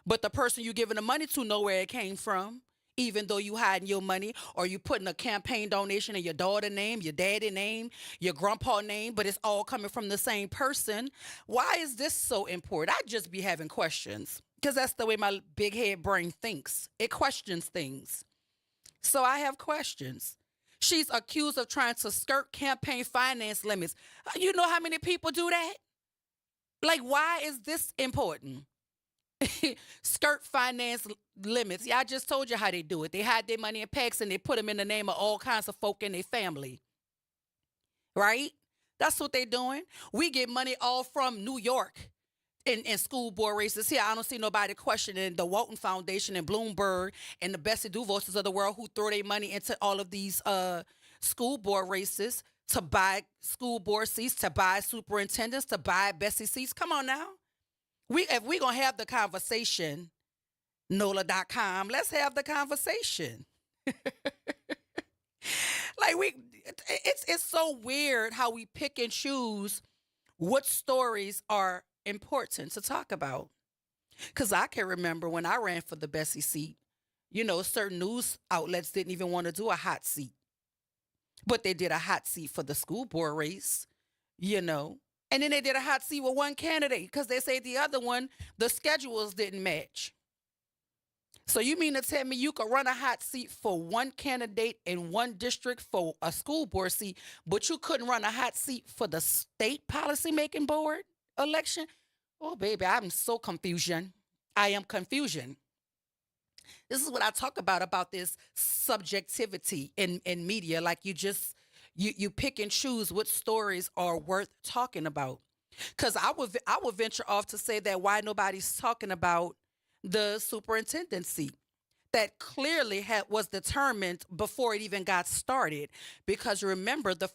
But the person you're giving the money to know where it came from, even though you hiding your money, or you putting a campaign donation in your daughter name, your daddy name, your grandpa name, but it's all coming from the same person. Why is this so important? I just be having questions, because that's the way my big head brain thinks. It questions things. So I have questions. She's accused of trying to skirt campaign finance limits. You know how many people do that? Like, why is this important? Skirt finance limits. Yeah, I just told you how they do it. They hide their money in PACs and they put them in the name of all kinds of folk in their family. Right? That's what they're doing. We get money all from New York in school board races. Here, I don't see nobody questioning the Walton Foundation and Bloomberg and the Bessie DuVoises of the world who throw their money into all of these school board races to buy school board seats, to buy superintendents, to buy Bessie seats. Come on now. If we're going to have the conversation, NOLA.com, let's have the conversation. It's so weird how we pick and choose what stories are important to talk about. Because I can remember when I ran for the Bessie seat, certain news outlets didn't even want to do a hot seat. But they did a hot seat for the school board race, And then they did a hot seat with one candidate because they say the other one, the schedules didn't match. So you mean to tell me you could run a hot seat for one candidate in one district for a school board seat, but you couldn't run a hot seat for the state policymaking board election? Oh, baby, I'm so confusion. I am confusion. This is what I talk about this subjectivity in media. Like you pick and choose what stories are worth talking about. Because I would venture off to say that why nobody's talking about the superintendency that clearly was determined before it even got started. Because remember, the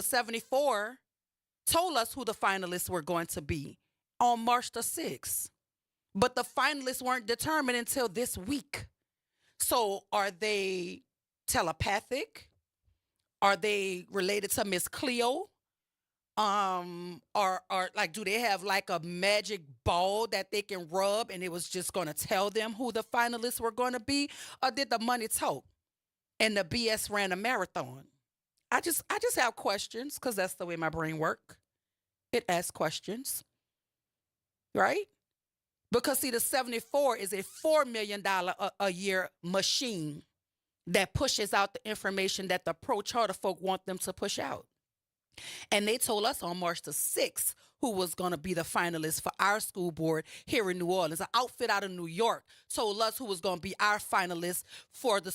74 told us who the finalists were going to be on March the 6th. But the finalists weren't determined until this week. So are they telepathic? Are they related to Miss Cleo? Or like, do they have like a magic ball that they can rub and it was just going to tell them who the finalists were going to be? Or did the money talk and the BS ran a marathon? I just have questions because that's the way my brain works. It asks questions, right? Because see, the 74 is a $4 million a year machine that pushes out the information that the pro-charter folk want them to push out. And they told us on March the 6th who was going to be the finalist for our school board here in New Orleans. An outfit out of New York told us who was going to be our finalist for the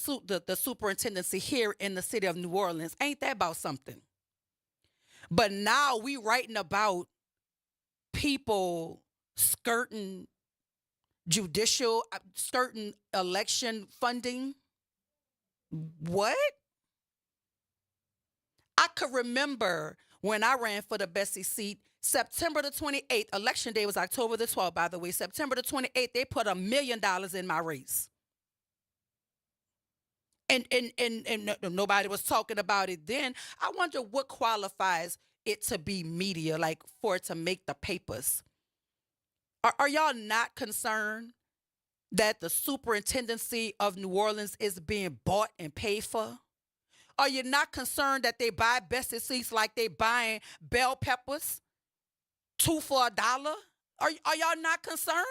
superintendency here in the city of New Orleans. Ain't that about something? But now we writing about people skirting election funding. What? I could remember when I ran for the Bessie seat, September the 28th, election day was October the 12th, by the way. September the 28th, they put $1 million in my race. And nobody was talking about it then. I wonder what qualifies it to be media, like for it to make the papers. Are y'all not concerned that the superintendency of New Orleans is being bought and paid for? Are you not concerned that they buy Bessie seats like they buying bell peppers, 2 for $1? Are y'all not concerned?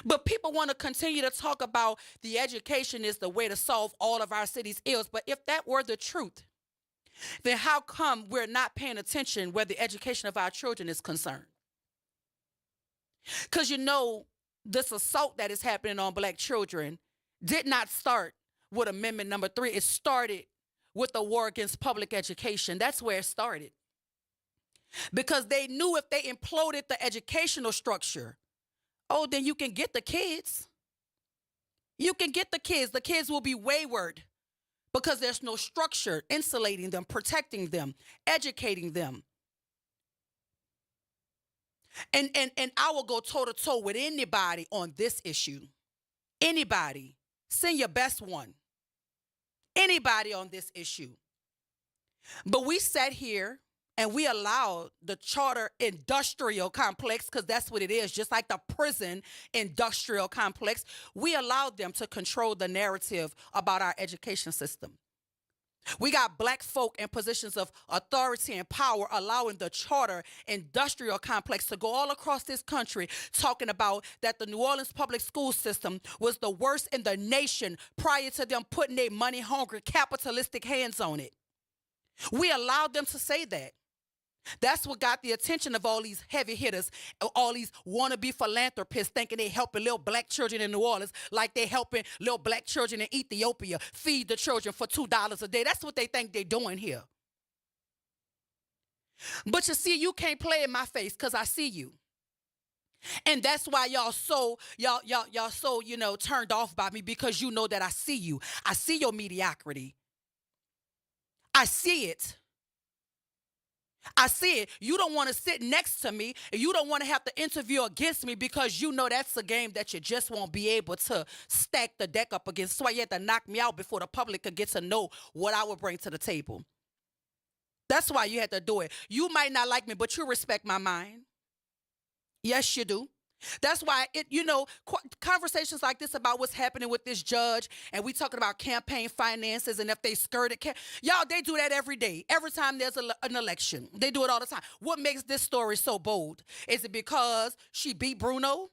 But people want to continue to talk about the education is the way to solve all of our city's ills. But if that were the truth, then how come we're not paying attention where the education of our children is concerned? Because this assault that is happening on black children did not start with Amendment number 3. It started with the war against public education. That's where it started. Because they knew if they imploded the educational structure, then you can get the kids. You can get the kids. The kids will be wayward because there's no structure insulating them, protecting them, educating them. And I will go toe-to-toe with anybody on this issue. Anybody. Send your best one. Anybody on this issue. But we sat here and we allowed the charter industrial complex, because that's what it is, just like the prison industrial complex, we allowed them to control the narrative about our education system. We got black folk in positions of authority and power allowing the charter industrial complex to go all across this country talking about that the New Orleans public school system was the worst in the nation prior to them putting their money-hungry capitalistic hands on it. We allowed them to say that. That's what got the attention of all these heavy hitters, all these wannabe philanthropists thinking they helping little black children in New Orleans like they helping little black children in Ethiopia feed the children for $2 a day. That's what they think they're doing here. But you see, you can't play in my face because I see you. And that's why y'all so turned off by me, because you know that I see you. I see your mediocrity. I see it. I see it. You don't want to sit next to me, and you don't want to have to interview against me because you know that's a game that you just won't be able to stack the deck up against. So you had to knock me out before the public could get to know what I would bring to the table. That's why you had to do it. You might not like me, but you respect my mind. Yes, you do. That's why conversations like this about what's happening with this judge, and we talking about campaign finances and if they skirted, y'all, they do that every day. Every time there's an election, they do it all the time. What makes this story so bold? Is it because she beat Bruno?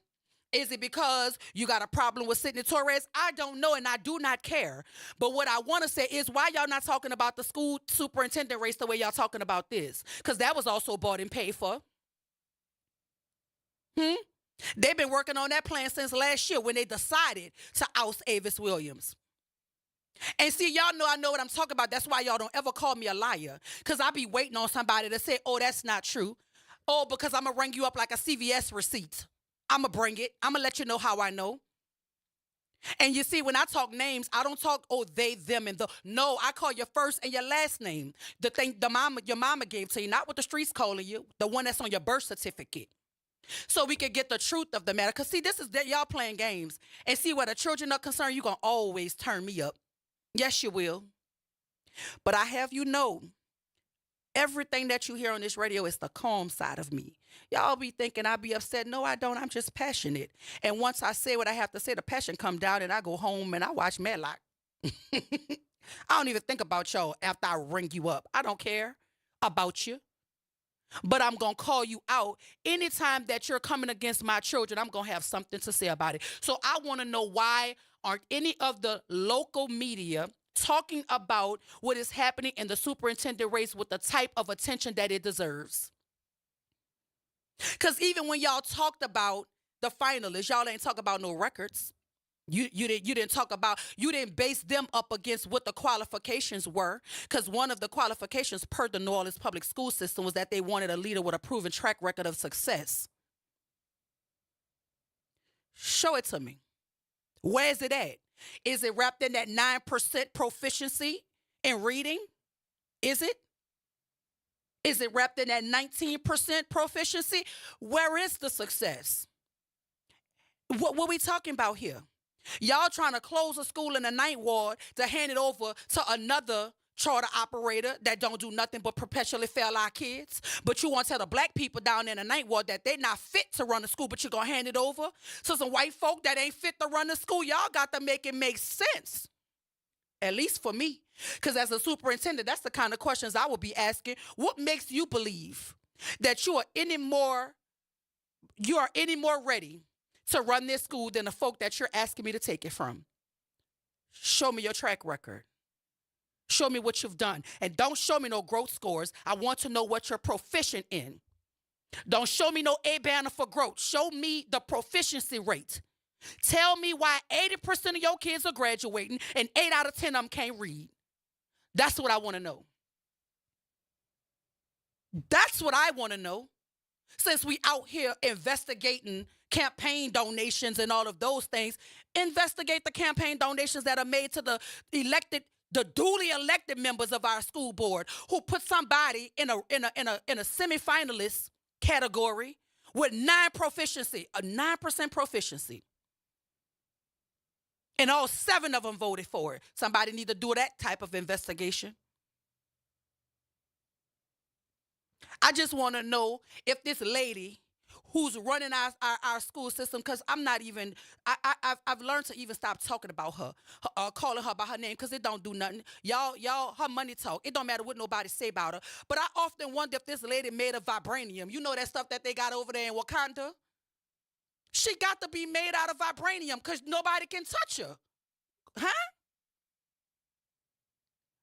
Is it because you got a problem with Sidney Torres? I don't know, and I do not care. But what I want to say is, why y'all not talking about the school superintendent race the way y'all talking about this? Because that was also bought and paid for. They've been working on that plan since last year when they decided to oust Avis Williams. And see, y'all know I know what I'm talking about. That's why y'all don't ever call me a liar, because I be waiting on somebody to say, oh, that's not true. Oh, because I'm going to ring you up like a CVS receipt. I'm going to bring it. I'm going to let you know how I know. And you see, when I talk names, I don't talk, oh, they, them, and the. No, I call your first and your last name. The thing your mama gave to you, not what the streets calling you, the one that's on your birth certificate. So we can get the truth of the matter. Because, see, this is that y'all playing games. And see, where the children are concerned, you're going to always turn me up. Yes, you will. But I have you know, everything that you hear on this radio is the calm side of me. Y'all be thinking I be upset. No, I don't. I'm just passionate. And once I say what I have to say, the passion come down and I go home and I watch Matlock. I don't even think about y'all after I ring you up. I don't care about you. But I'm going to call you out. Anytime that you're coming against my children, I'm going to have something to say about it. So I want to know, why aren't any of the local media talking about what is happening in the superintendent race with the type of attention that it deserves? Because even when y'all talked about the finalists, y'all ain't talk about no records. You didn't talk about, you didn't base them up against what the qualifications were, because one of the qualifications per the New Orleans public school system was that they wanted a leader with a proven track record of success. Show it to me. Where is it at? Is it wrapped in that 9% proficiency in reading? Is it? Is it wrapped in that 19% proficiency? Where is the success? What we talking about here? Y'all trying to close a school in the 9th ward to hand it over to another charter operator that don't do nothing but perpetually fail our kids. But you want to tell the black people down in the 9th ward that they're not fit to run the school, but you're going to hand it over to some white folk that ain't fit to run the school. Y'all got to make it make sense, at least for me. Because as a superintendent, that's the kind of questions I would be asking. What makes you believe that you are any more ready to run this school than the folk that you're asking me to take it from. Show me your track record. Show me what you've done. And don't show me no growth scores. I want to know what you're proficient in. Don't show me no A banner for growth. Show me the proficiency rate. Tell me why 80% of your kids are graduating and 8 out of 10 of them can't read. That's what I want to know. That's what I want to know. Since we out here investigating campaign donations and all of those things, investigate the campaign donations that are made to the duly elected members of our school board who put somebody in a semifinalist category with 9% proficiency. And all 7 of them voted for it. Somebody need to do that type of investigation. I just want to know if this lady who's running our school system, because I'm not even, I've learned to even stop talking about her, calling her by her name, because it don't do nothing. Y'all, her money talk. It don't matter what nobody say about her. But I often wonder if this lady made of vibranium. You know that stuff that they got over there in Wakanda? She got to be made out of vibranium because nobody can touch her. Huh?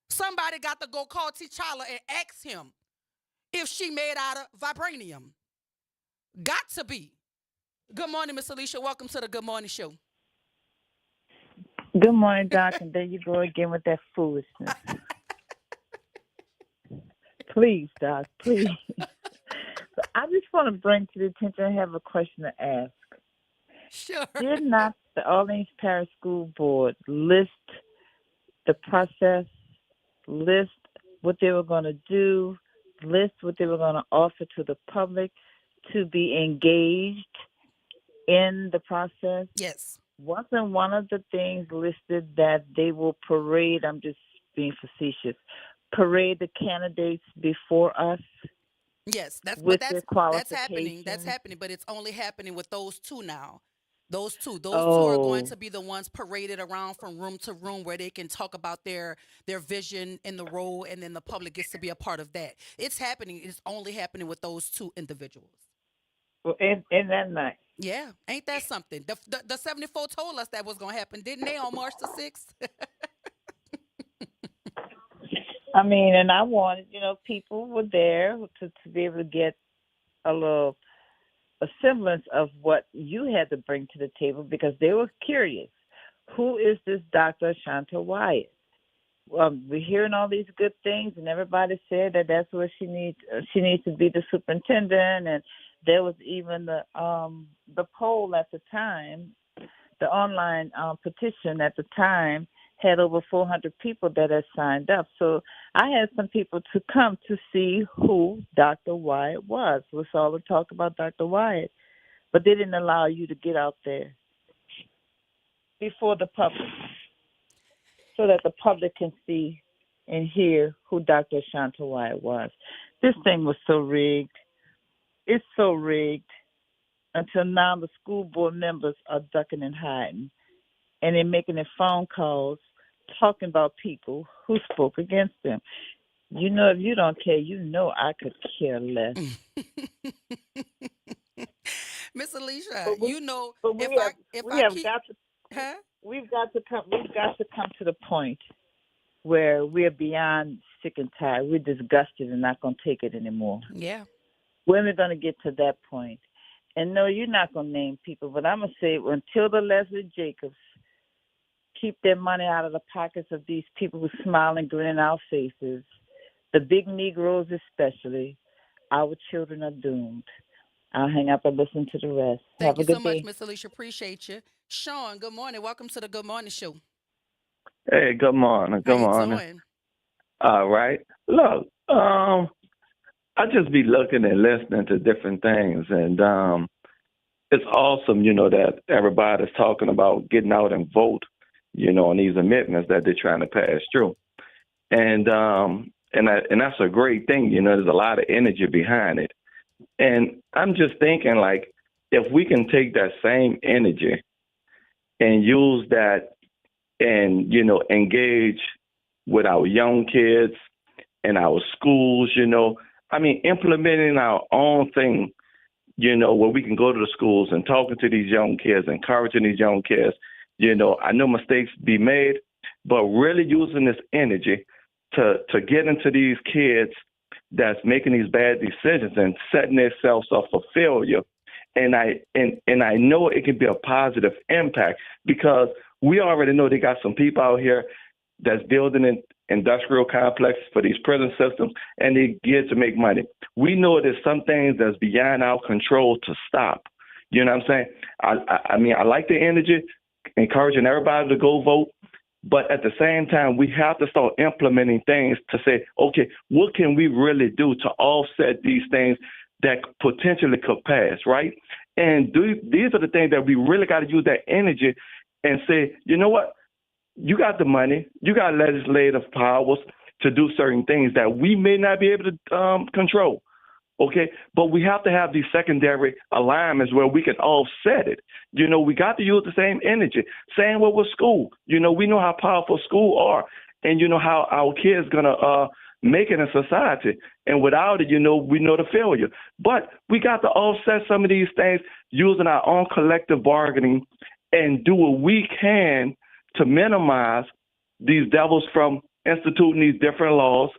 Somebody got to go call T'Challa and ask him if she made out of vibranium. Got to be. Good morning, Miss Alicia. Welcome to the Good Morning Show. Good morning, Doc, and there you go again with that foolishness. Please, Doc, please. I just want to bring to the attention, I have a question to ask. Sure. Did not the Orleans Parish School Board list the process, list what they were going to do, list what they were going to offer to the public to be engaged in the process? Yes. Wasn't one of the things listed that they will parade, I'm just being facetious, parade the candidates before us? Yes, that's happening. That's happening, but it's only happening with those 2 now. Those two are going to be the ones paraded around from room to room where they can talk about their vision in the role, and then the public gets to be a part of that. It's happening. It's only happening with those 2 individuals. Well, isn't that nice? Yeah, ain't that something? The 74 told us that was going to happen, didn't they, on March the 6th? I mean, and I wanted, people were there to be able to get a semblance of what you had to bring to the table, because they were curious. Who is this Dr. Ashanta Wyatt? We're hearing all these good things, and everybody said that that's what she needs. She needs to be the superintendent, and there was even the poll at the time, the online petition at the time had over 400 people that had signed up. So I had some people to come to see who Dr. Wyatt was. We saw the talk about Dr. Wyatt, but they didn't allow you to get out there before the public so that the public can see and hear who Dr. Ashanta Wyatt was. This thing was so rigged. It's so rigged. Until now, the school board members are ducking and hiding, and they're making their phone calls talking about people who spoke against them. If you don't care, I could care less. Miss Alicia, we've got to come to the point where we're beyond sick and tired. We're disgusted and not going to take it anymore. Yeah. When we're going to get to that point. And no, you're not going to name people, but I'm going to say until the Leslie Jacobs keep their money out of the pockets of these people who smile and grin in our faces, the big Negroes especially, our children are doomed. I'll hang up and listen to the rest. Thank Have you a good so day. much, Miss Alicia. Appreciate you. Sean, good morning. Welcome to the Good Morning Show. Hey, good morning. Good morning. Doing? All right. Look, I just be looking and listening to different things, and it's awesome, that everybody's talking about getting out and vote, on these amendments that they're trying to pass through, and that's a great thing. There's a lot of energy behind it, and I'm just thinking, like, if we can take that same energy and use that and, engage with our young kids and our schools, implementing our own thing where we can go to the schools and talking to these young kids, encouraging these young kids. I know mistakes be made, but really using this energy to get into these kids that's making these bad decisions and setting themselves up for failure. And I know it can be a positive impact because we already know they got some people out here that's building an industrial complexes for these prison systems, and they get to make money. We know there's some things that's beyond our control to stop. You know what I'm saying? I mean, I like the energy, encouraging everybody to go vote, but at the same time, we have to start implementing things to say, okay, what can we really do to offset these things that potentially could pass, right? And these are the things that we really got to use that energy and say, you know what? You got the money, you got legislative powers to do certain things that we may not be able to control, okay? But we have to have these secondary alignments where we can offset it. We got to use the same energy. Same way with school. We know how powerful school are, and how our kids going to make it in society. And without it, we know the failure. But we got to offset some of these things using our own collective bargaining and do what we can to minimize these devils from instituting these different laws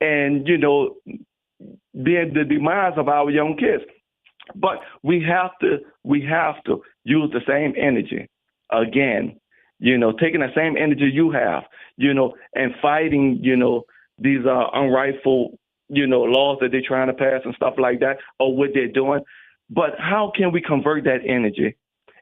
and, being the demise of our young kids. But we have to use the same energy again, taking the same energy you have, and fighting, these unrightful, laws that they're trying to pass and stuff like that, or what they're doing. But how can we convert that energy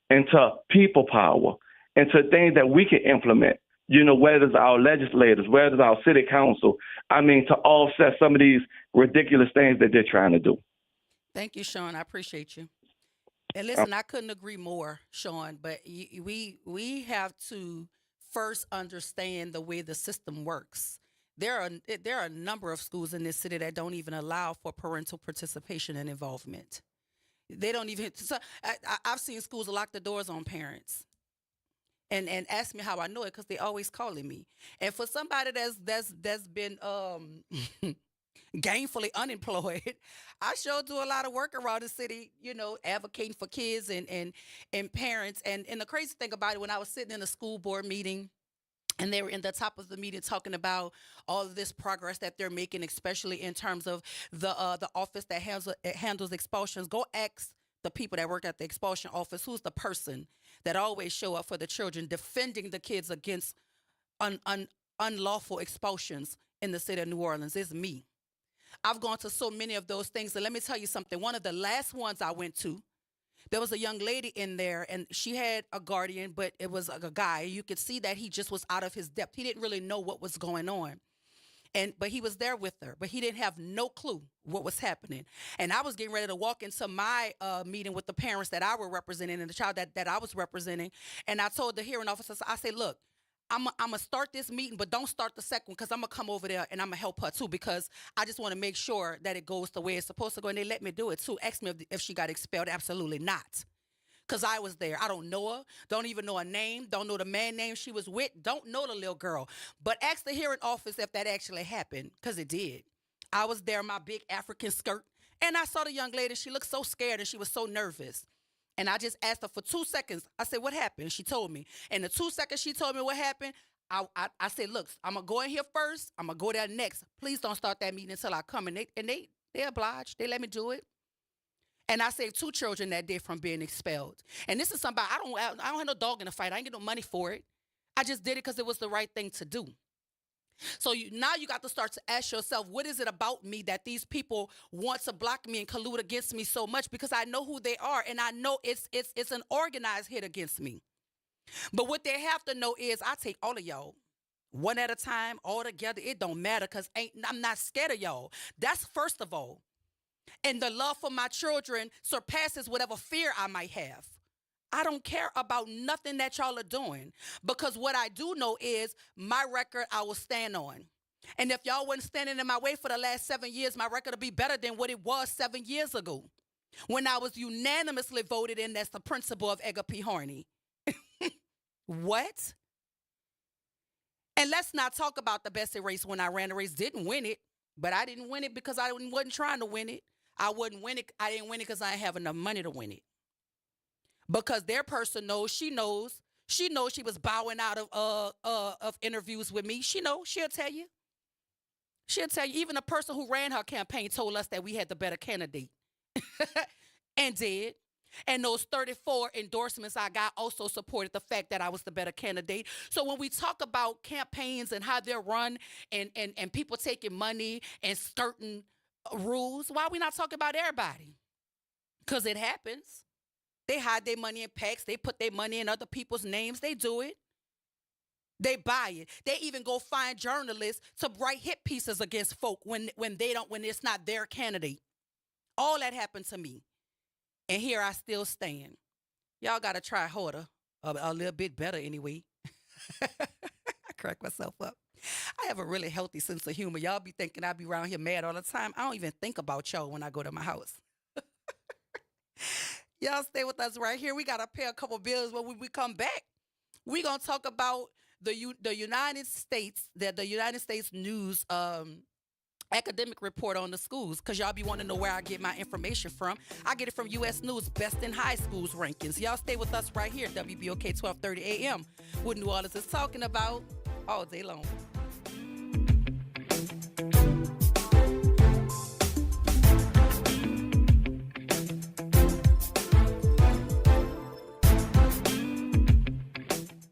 into people power, into things that we can implement, whether it's our legislators, whether it's our city council, to offset some of these ridiculous things that they're trying to do. Thank you, Sean. I appreciate you. And listen, I couldn't agree more, Sean, but we have to first understand the way the system works. There are a number of schools in this city that don't even allow for parental participation and involvement. They don't even. So I've seen schools lock the doors on parents, and ask me how I know it because they always calling me. And for somebody that's been gainfully unemployed, I sure do a lot of work around the city, advocating for kids and parents. And the crazy thing about it, when I was sitting in a school board meeting, and they were in the top of the meeting talking about all of this progress that they're making, especially in terms of the office that handles expulsions. Go ask the people that work at the expulsion office who's the person that always show up for the children, defending the kids against unlawful expulsions in the city of New Orleans. It's me. I've gone to so many of those things. And let me tell you something. One of the last ones I went to, there was a young lady in there, and she had a guardian, but it was a guy. You could see that he just was out of his depth. He didn't really know what was going on. But he was there with her, but he didn't have no clue what was happening. And I was getting ready to walk into my meeting with the parents that I were representing and the child that I was representing. And I told the hearing officer, I said, look, I'm going to start this meeting, but don't start the second one because I'm going to come over there and I'm going to help her too because I just want to make sure that it goes the way it's supposed to go. And they let me do it too. Asked me if she got expelled. Absolutely not. Because I was there. I don't know her. Don't even know her name. Don't know the man name she was with. Don't know the little girl. But ask the hearing office if that actually happened because it did. I was there in my big African skirt. And I saw the young lady. She looked so scared and she was so nervous. And I just asked her for 2 seconds. I said, what happened? She told me. And the 2 seconds she told me what happened, I said, look, I'm going to go in here first. I'm going to go there next. Please don't start that meeting until I come. And they obliged. They let me do it. And I saved 2 children that day from being expelled. And this is somebody, I don't have no dog in the fight. I ain't get no money for it. I just did it because it was the right thing to do. So now you got to start to ask yourself, what is it about me that these people want to block me and collude against me so much? Because I know who they are, and I know it's an organized hit against me. But what they have to know is I take all of y'all, one at a time, all together. It don't matter because I'm not scared of y'all. That's first of all. And the love for my children surpasses whatever fear I might have. I don't care about nothing that y'all are doing because what I do know is my record I will stand on. And if y'all wasn't standing in my way for the last 7 years, my record will be better than what it was 7 years ago when I was unanimously voted in as the principal of Edgar P. Harney. What? And let's not talk about the Bessie race when I ran the race. Didn't win it, but I didn't win it because I wasn't trying to win it. I wouldn't win it. I didn't win it because I didn't have enough money to win it. Because their person knows, she knows she was bowing out of interviews with me. She knows, she'll tell you. She'll tell you, even the person who ran her campaign told us that we had the better candidate. And did. And those 34 endorsements I got also supported the fact that I was the better candidate. So when we talk about campaigns and how they're run and people taking money and certain rules, why are we not talking about everybody? Because it happens. They hide their money in PACs. They put their money in other people's names. They do it. They buy it. They even go find journalists to write hit pieces against folk when it's not their candidate. All that happened to me. And here I still stand. Y'all got to try harder, a little bit better anyway. I crack myself up. I have a really healthy sense of humor. Y'all be thinking I be around here mad all the time. I don't even think about y'all when I go to my house. Y'all stay with us right here. We got to pay a couple bills when we come back. We're going to talk about the United States, the United States News academic report on the schools, because y'all be wanting to know where I get my information from. I get it from U.S. News Best in High Schools rankings. Y'all stay with us right here at WBOK 1230 a.m. What New Orleans is talking about all day long.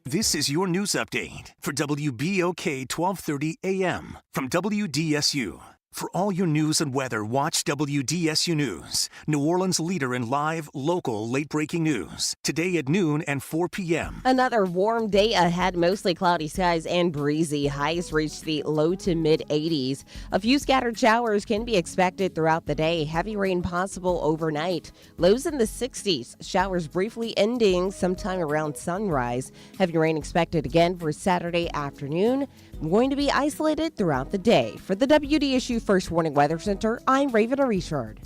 This is your news update for WBOK 1230 AM from WDSU. For all your news and weather, watch WDSU News, New Orleans' leader in live, local, late-breaking news. Today at noon and 4 p.m. Another warm day ahead, mostly cloudy skies and breezy. Highs reach the low to mid-80s. A few scattered showers can be expected throughout the day. Heavy rain possible overnight. Lows in the 60s. Showers briefly ending sometime around sunrise. Heavy rain expected again for Saturday afternoon. Going to be isolated throughout the day. For the WDSU First Warning Weather Center, I'm Raven Richard.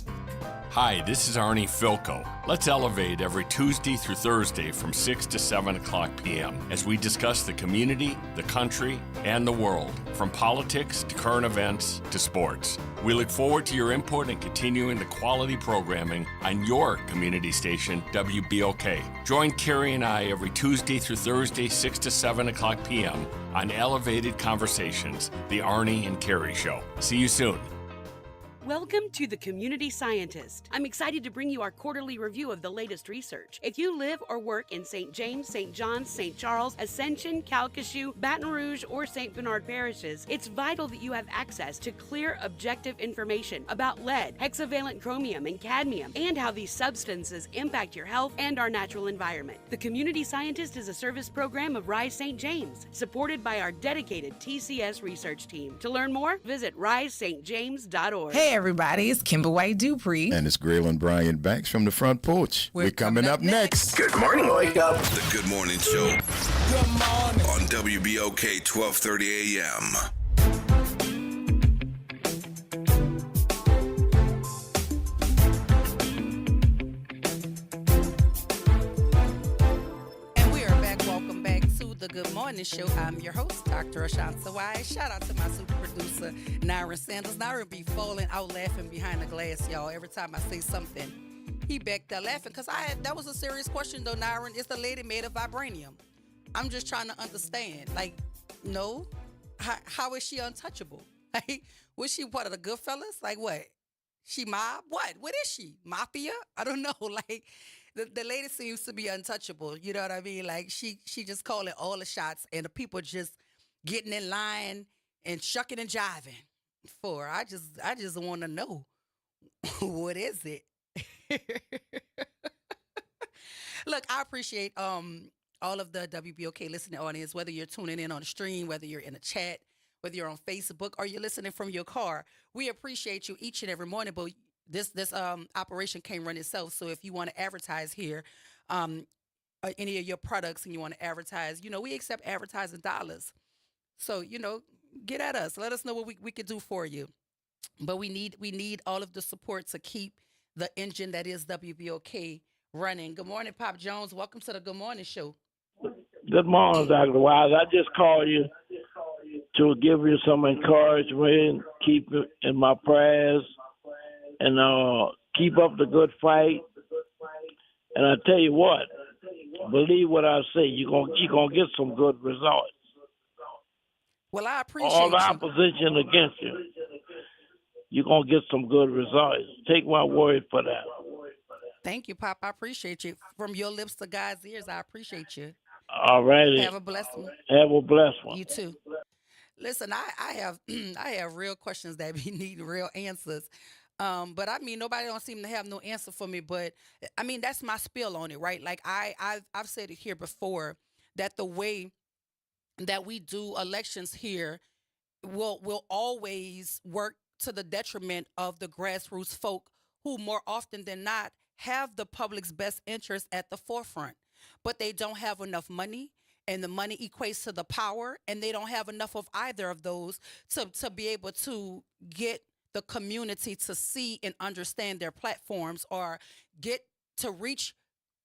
Hi, this is Arnie Filko. Let's elevate every Tuesday through Thursday from 6 to 7 o'clock p.m. as we discuss the community, the country, and the world, from politics to current events to sports. We look forward to your input and continuing the quality programming on your community station, WBOK. Join Carrie and I every Tuesday through Thursday, 6 to 7 o'clock p.m. on Elevated Conversations, the Arnie and Carrie Show. See you soon. Welcome to The Community Scientist. I'm excited to bring you our quarterly review of the latest research. If you live or work in St. James, St. John's, St. Charles, Ascension, Calcasieu, Baton Rouge, or St. Bernard parishes, it's vital that you have access to clear, objective information about lead, hexavalent chromium, and cadmium, and how these substances impact your health and our natural environment. The Community Scientist is a service program of Rise St. James, supported by our dedicated TCS research team. To learn more, visit risestjames.org. Hey everybody, it's Kimber White Dupree. And it's Graylin Bryant Banks from the front porch. We're coming up next. Good morning, wake up. The Good Morning Show. Good morning. On WBOK 1230 AM. The Good Morning Show. I'm your host, Dr. Ashanta Wise. Shout out to my super producer, Nyron Sanders. Nyron be falling out laughing behind the glass, y'all. Every time I say something, he back there laughing. Because that was a serious question, though, Nyron. Is the lady made of vibranium? I'm just trying to understand. Like, no? How is she untouchable? Like, was she part of the Goodfellas? Like, what? She mob? What? What is she? Mafia? I don't know. Like, the lady seems to be untouchable. You know what I mean? Like, she just calling all the shots, and the people just getting in line and shucking and jiving for her. I just want to know, what is it? Look, I appreciate all of the WBOK listening audience, whether you're tuning in on the stream, whether you're in a chat, whether you're on Facebook, or you're listening from your car. We appreciate you each and every morning, but this operation can't run itself. So if you want to advertise here, any of your products, and you want to advertise, we accept advertising dollars. So, get at us. Let us know what we could do for you. But we need all of the support to keep the engine that is WBOK running. Good morning, Pop Jones. Welcome to the Good Morning Show. Good morning, Dr. Wise. I just called you to give you some encouragement, keep it in my prayers. and keep up the good fight. And I tell you what, believe what I say. You're gonna get some good results. Well, I appreciate all the you. opposition against you. You're gonna get some good results. Take my word for that. Thank you, Pop. I appreciate you. From your lips to God's ears, I appreciate you. All righty. Have a blessed one. Have a blessed one. You too. Listen, I have I have real questions that be needing real answers. But I mean, nobody don't seem to have no answer for me. But I mean, that's my spill on it, right? Like I've said it here before that the way that we do elections here will always work to the detriment of the grassroots folk who more often than not have the public's best interest at the forefront, but they don't have enough money, and the money equates to the power, and they don't have enough of either of those to be able to get the community to see and understand their platforms, or get to reach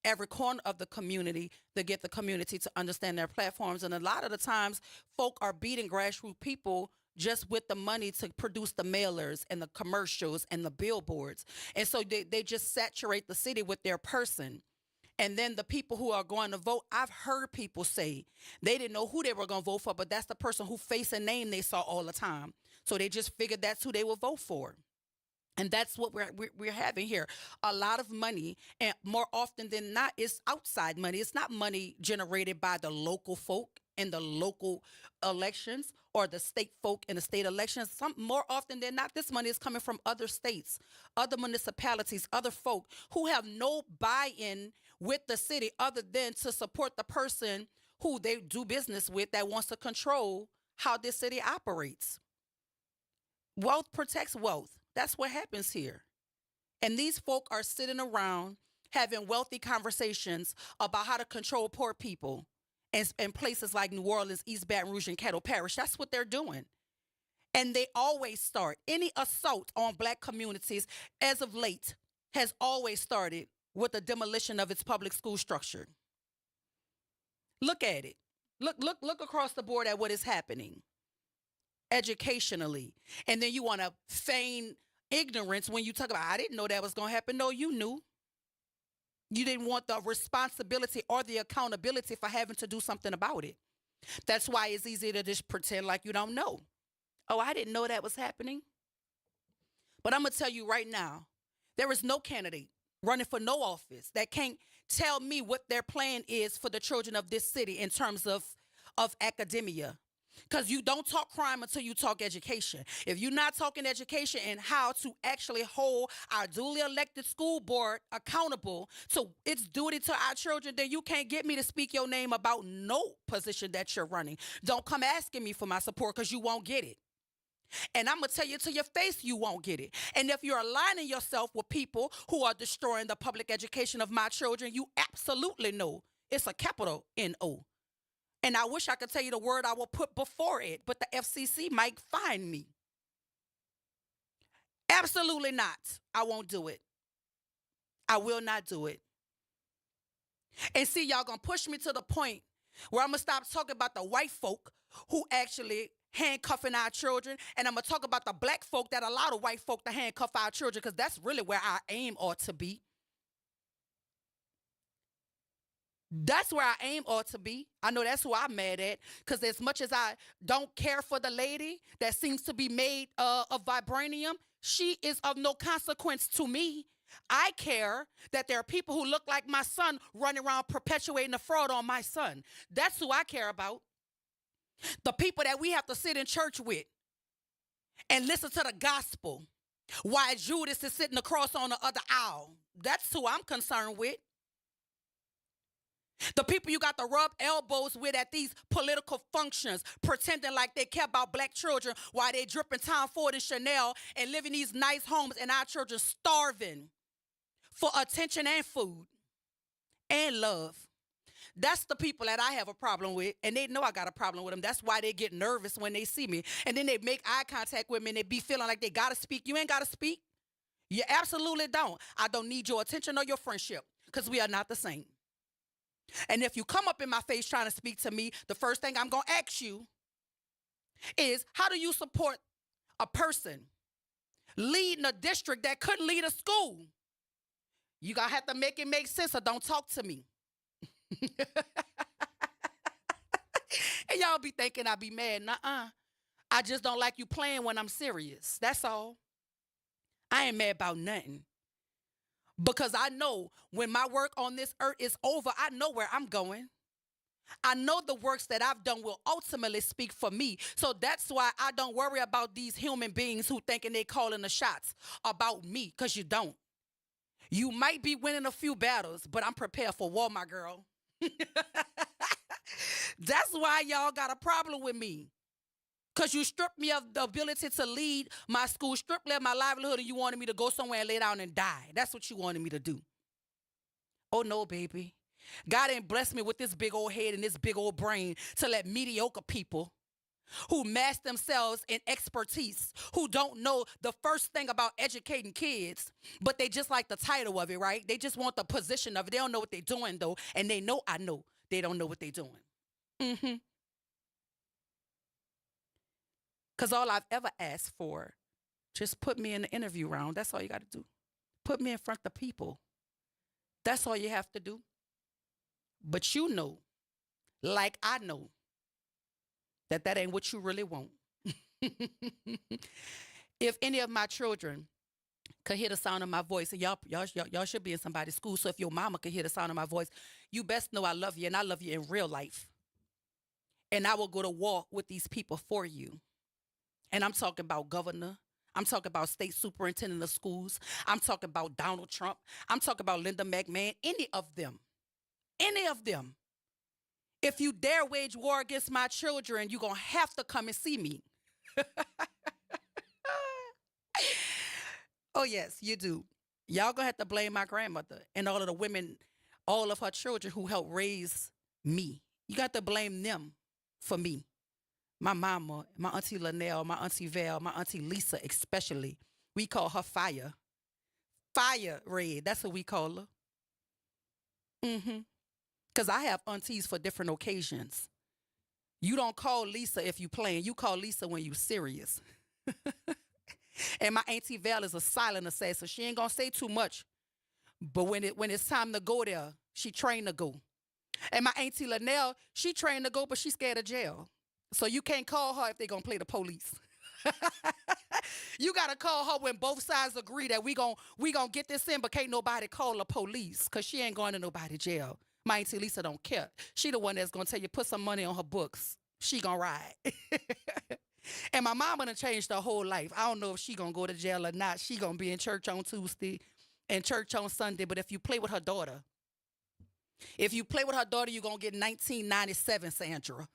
every corner of the community to get the community to understand their platforms. And a lot of the times folk are beating grassroots people just with the money to produce the mailers and the commercials and the billboards. And so they just saturate the city with their person. And then the people who are going to vote, I've heard people say they didn't know who they were going to vote for, but that's the person whose face and name they saw all the time. So they just figured that's who they would vote for. And that's what we're having here. A lot of money, and more often than not, it's outside money. It's not money generated by the local folk in the local elections or the state folk in the state elections. More often than not, this money is coming from other states, other municipalities, other folk who have no buy-in with the city other than to support the person who they do business with that wants to control how this city operates. Wealth protects wealth. That's what happens here. And these folk are sitting around having wealthy conversations about how to control poor people in places like New Orleans, East Baton Rouge, and Caddo Parish. That's what they're doing. And they always start. Any assault on black communities as of late has always started with the demolition of its public school structure. Look at it. Look across the board at what is happening educationally. And then you want to feign ignorance when you talk about, I didn't know that was going to happen. No, you knew. You didn't want the responsibility or the accountability for having to do something about it. That's why it's easy to just pretend like you don't know. Oh, I didn't know that was happening. But I'm going to tell you right now, there is no candidate running for no office that can't tell me what their plan is for the children of this city in terms of academia. Because you don't talk crime until you talk education. If you're not talking education and how to actually hold our duly elected school board accountable to its duty to our children, then you can't get me to speak your name about no position that you're running. Don't come asking me for my support because you won't get it. And I'm going to tell you to your face, you won't get it. And if you're aligning yourself with people who are destroying the public education of my children, you absolutely know it's a capital N-O. And I wish I could tell you the word I will put before it, but the FCC might find me. Absolutely not. I won't do it. I will not do it. And see, y'all gonna push me to the point where I'm gonna stop talking about the white folk who actually handcuffing our children, and I'm gonna talk about the black folk that allow the white folk to handcuff our children, because that's really where our aim ought to be. That's where our aim ought to be. I know that's who I'm mad at, because as much as I don't care for the lady that seems to be made of vibranium, she is of no consequence to me. I care that there are people who look like my son running around perpetuating the fraud on my son. That's who I care about. The people that we have to sit in church with and listen to the gospel while Judas is sitting across on the other aisle. That's who I'm concerned with. The people you got to rub elbows with at these political functions, pretending like they care about black children while they dripping Tom Ford and Chanel and living these nice homes, and our children starving for attention and food and love. That's the people that I have a problem with, and they know I got a problem with them. That's why they get nervous when they see me. And then they make eye contact with me, and they be feeling like they got to speak. You ain't got to speak. You absolutely don't. I don't need your attention or your friendship, because we are not the same. And if you come up in my face trying to speak to me, the first thing I'm going to ask you is, how do you support a person leading a district that couldn't lead a school. You gotta have to make it make sense or don't talk to me. And y'all be thinking I be mad. Nuh-uh. I just don't like you playing when I'm serious. That's all. I ain't mad about nothing. Because I know when my work on this earth is over, I know where I'm going. I know the works that I've done will ultimately speak for me. So that's why I don't worry about these human beings who thinking they calling the shots about me, because you don't. You might be winning a few battles, but I'm prepared for war, my girl. That's why y'all got a problem with me. Because you stripped me of the ability to lead my school, stripped me of my livelihood, and you wanted me to go somewhere and lay down and die. That's what you wanted me to do. Oh, no, baby. God ain't blessed me with this big old head and this big old brain to let mediocre people who mask themselves in expertise, who don't know the first thing about educating kids, but they just like the title of it, right? They just want the position of it. They don't know what they're doing, though, and they know I know they don't know what they're doing. Because all I've ever asked for, just put me in the interview round. That's all you got to do. Put me in front of people. That's all you have to do. But you know, like I know, that ain't what you really want. If any of my children could hear the sound of my voice, and y'all should be in somebody's school, so if your mama could hear the sound of my voice, you best know I love you, and I love you in real life. And I will go to war with these people for you. And I'm talking about governor. I'm talking about state superintendent of schools. I'm talking about Donald Trump. I'm talking about Linda McMahon. Any of them. Any of them. If you dare wage war against my children, you're going to have to come and see me. Oh, yes, you do. Y'all going to have to blame my grandmother and all of the women, all of her children who helped raise me. You got to blame them for me. My mama, my auntie Linnell, my auntie Val, my auntie Lisa especially. We call her Fire. Fire Red. That's what we call her. Because I have aunties for different occasions. You don't call Lisa if you playing. You call Lisa when you serious. And my auntie Val is a silent assassin. She ain't going to say too much. But when it's time to go there, she trained to go. And my auntie Linnell, she trained to go, but she's scared of jail. So you can't call her if they're going to play the police. You got to call her when both sides agree that we gonna get this in, but can't nobody call the police because she ain't going to nobody's jail. My auntie Lisa don't care. She the one that's going to tell you, put some money on her books. She going to ride. And my mama done changed her whole life. I don't know if she going to go to jail or not. She going to be in church on Tuesday and church on Sunday. But if you play with her daughter, you're going to get 1997, Sandra.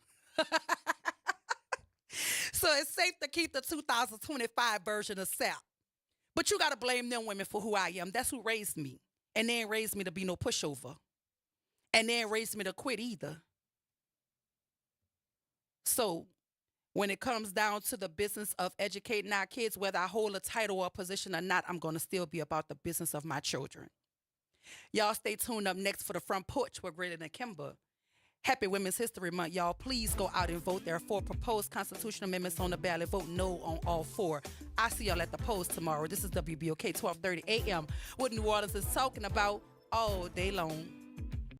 So it's safe to keep the 2025 version of SAP. But you got to blame them women for who I am. That's who raised me. And they ain't raised me to be no pushover. And they ain't raised me to quit either. So when it comes down to the business of educating our kids, whether I hold a title or a position or not, I'm going to still be about the business of my children. Y'all stay tuned up next for the Front Porch with Greta and Kimber. Happy Women's History Month, y'all. Please go out and vote. There are 4 proposed constitutional amendments on the ballot. Vote no on all 4. I'll see y'all at the polls tomorrow. This is WBOK 1230 AM. What New Orleans is talking about all day long.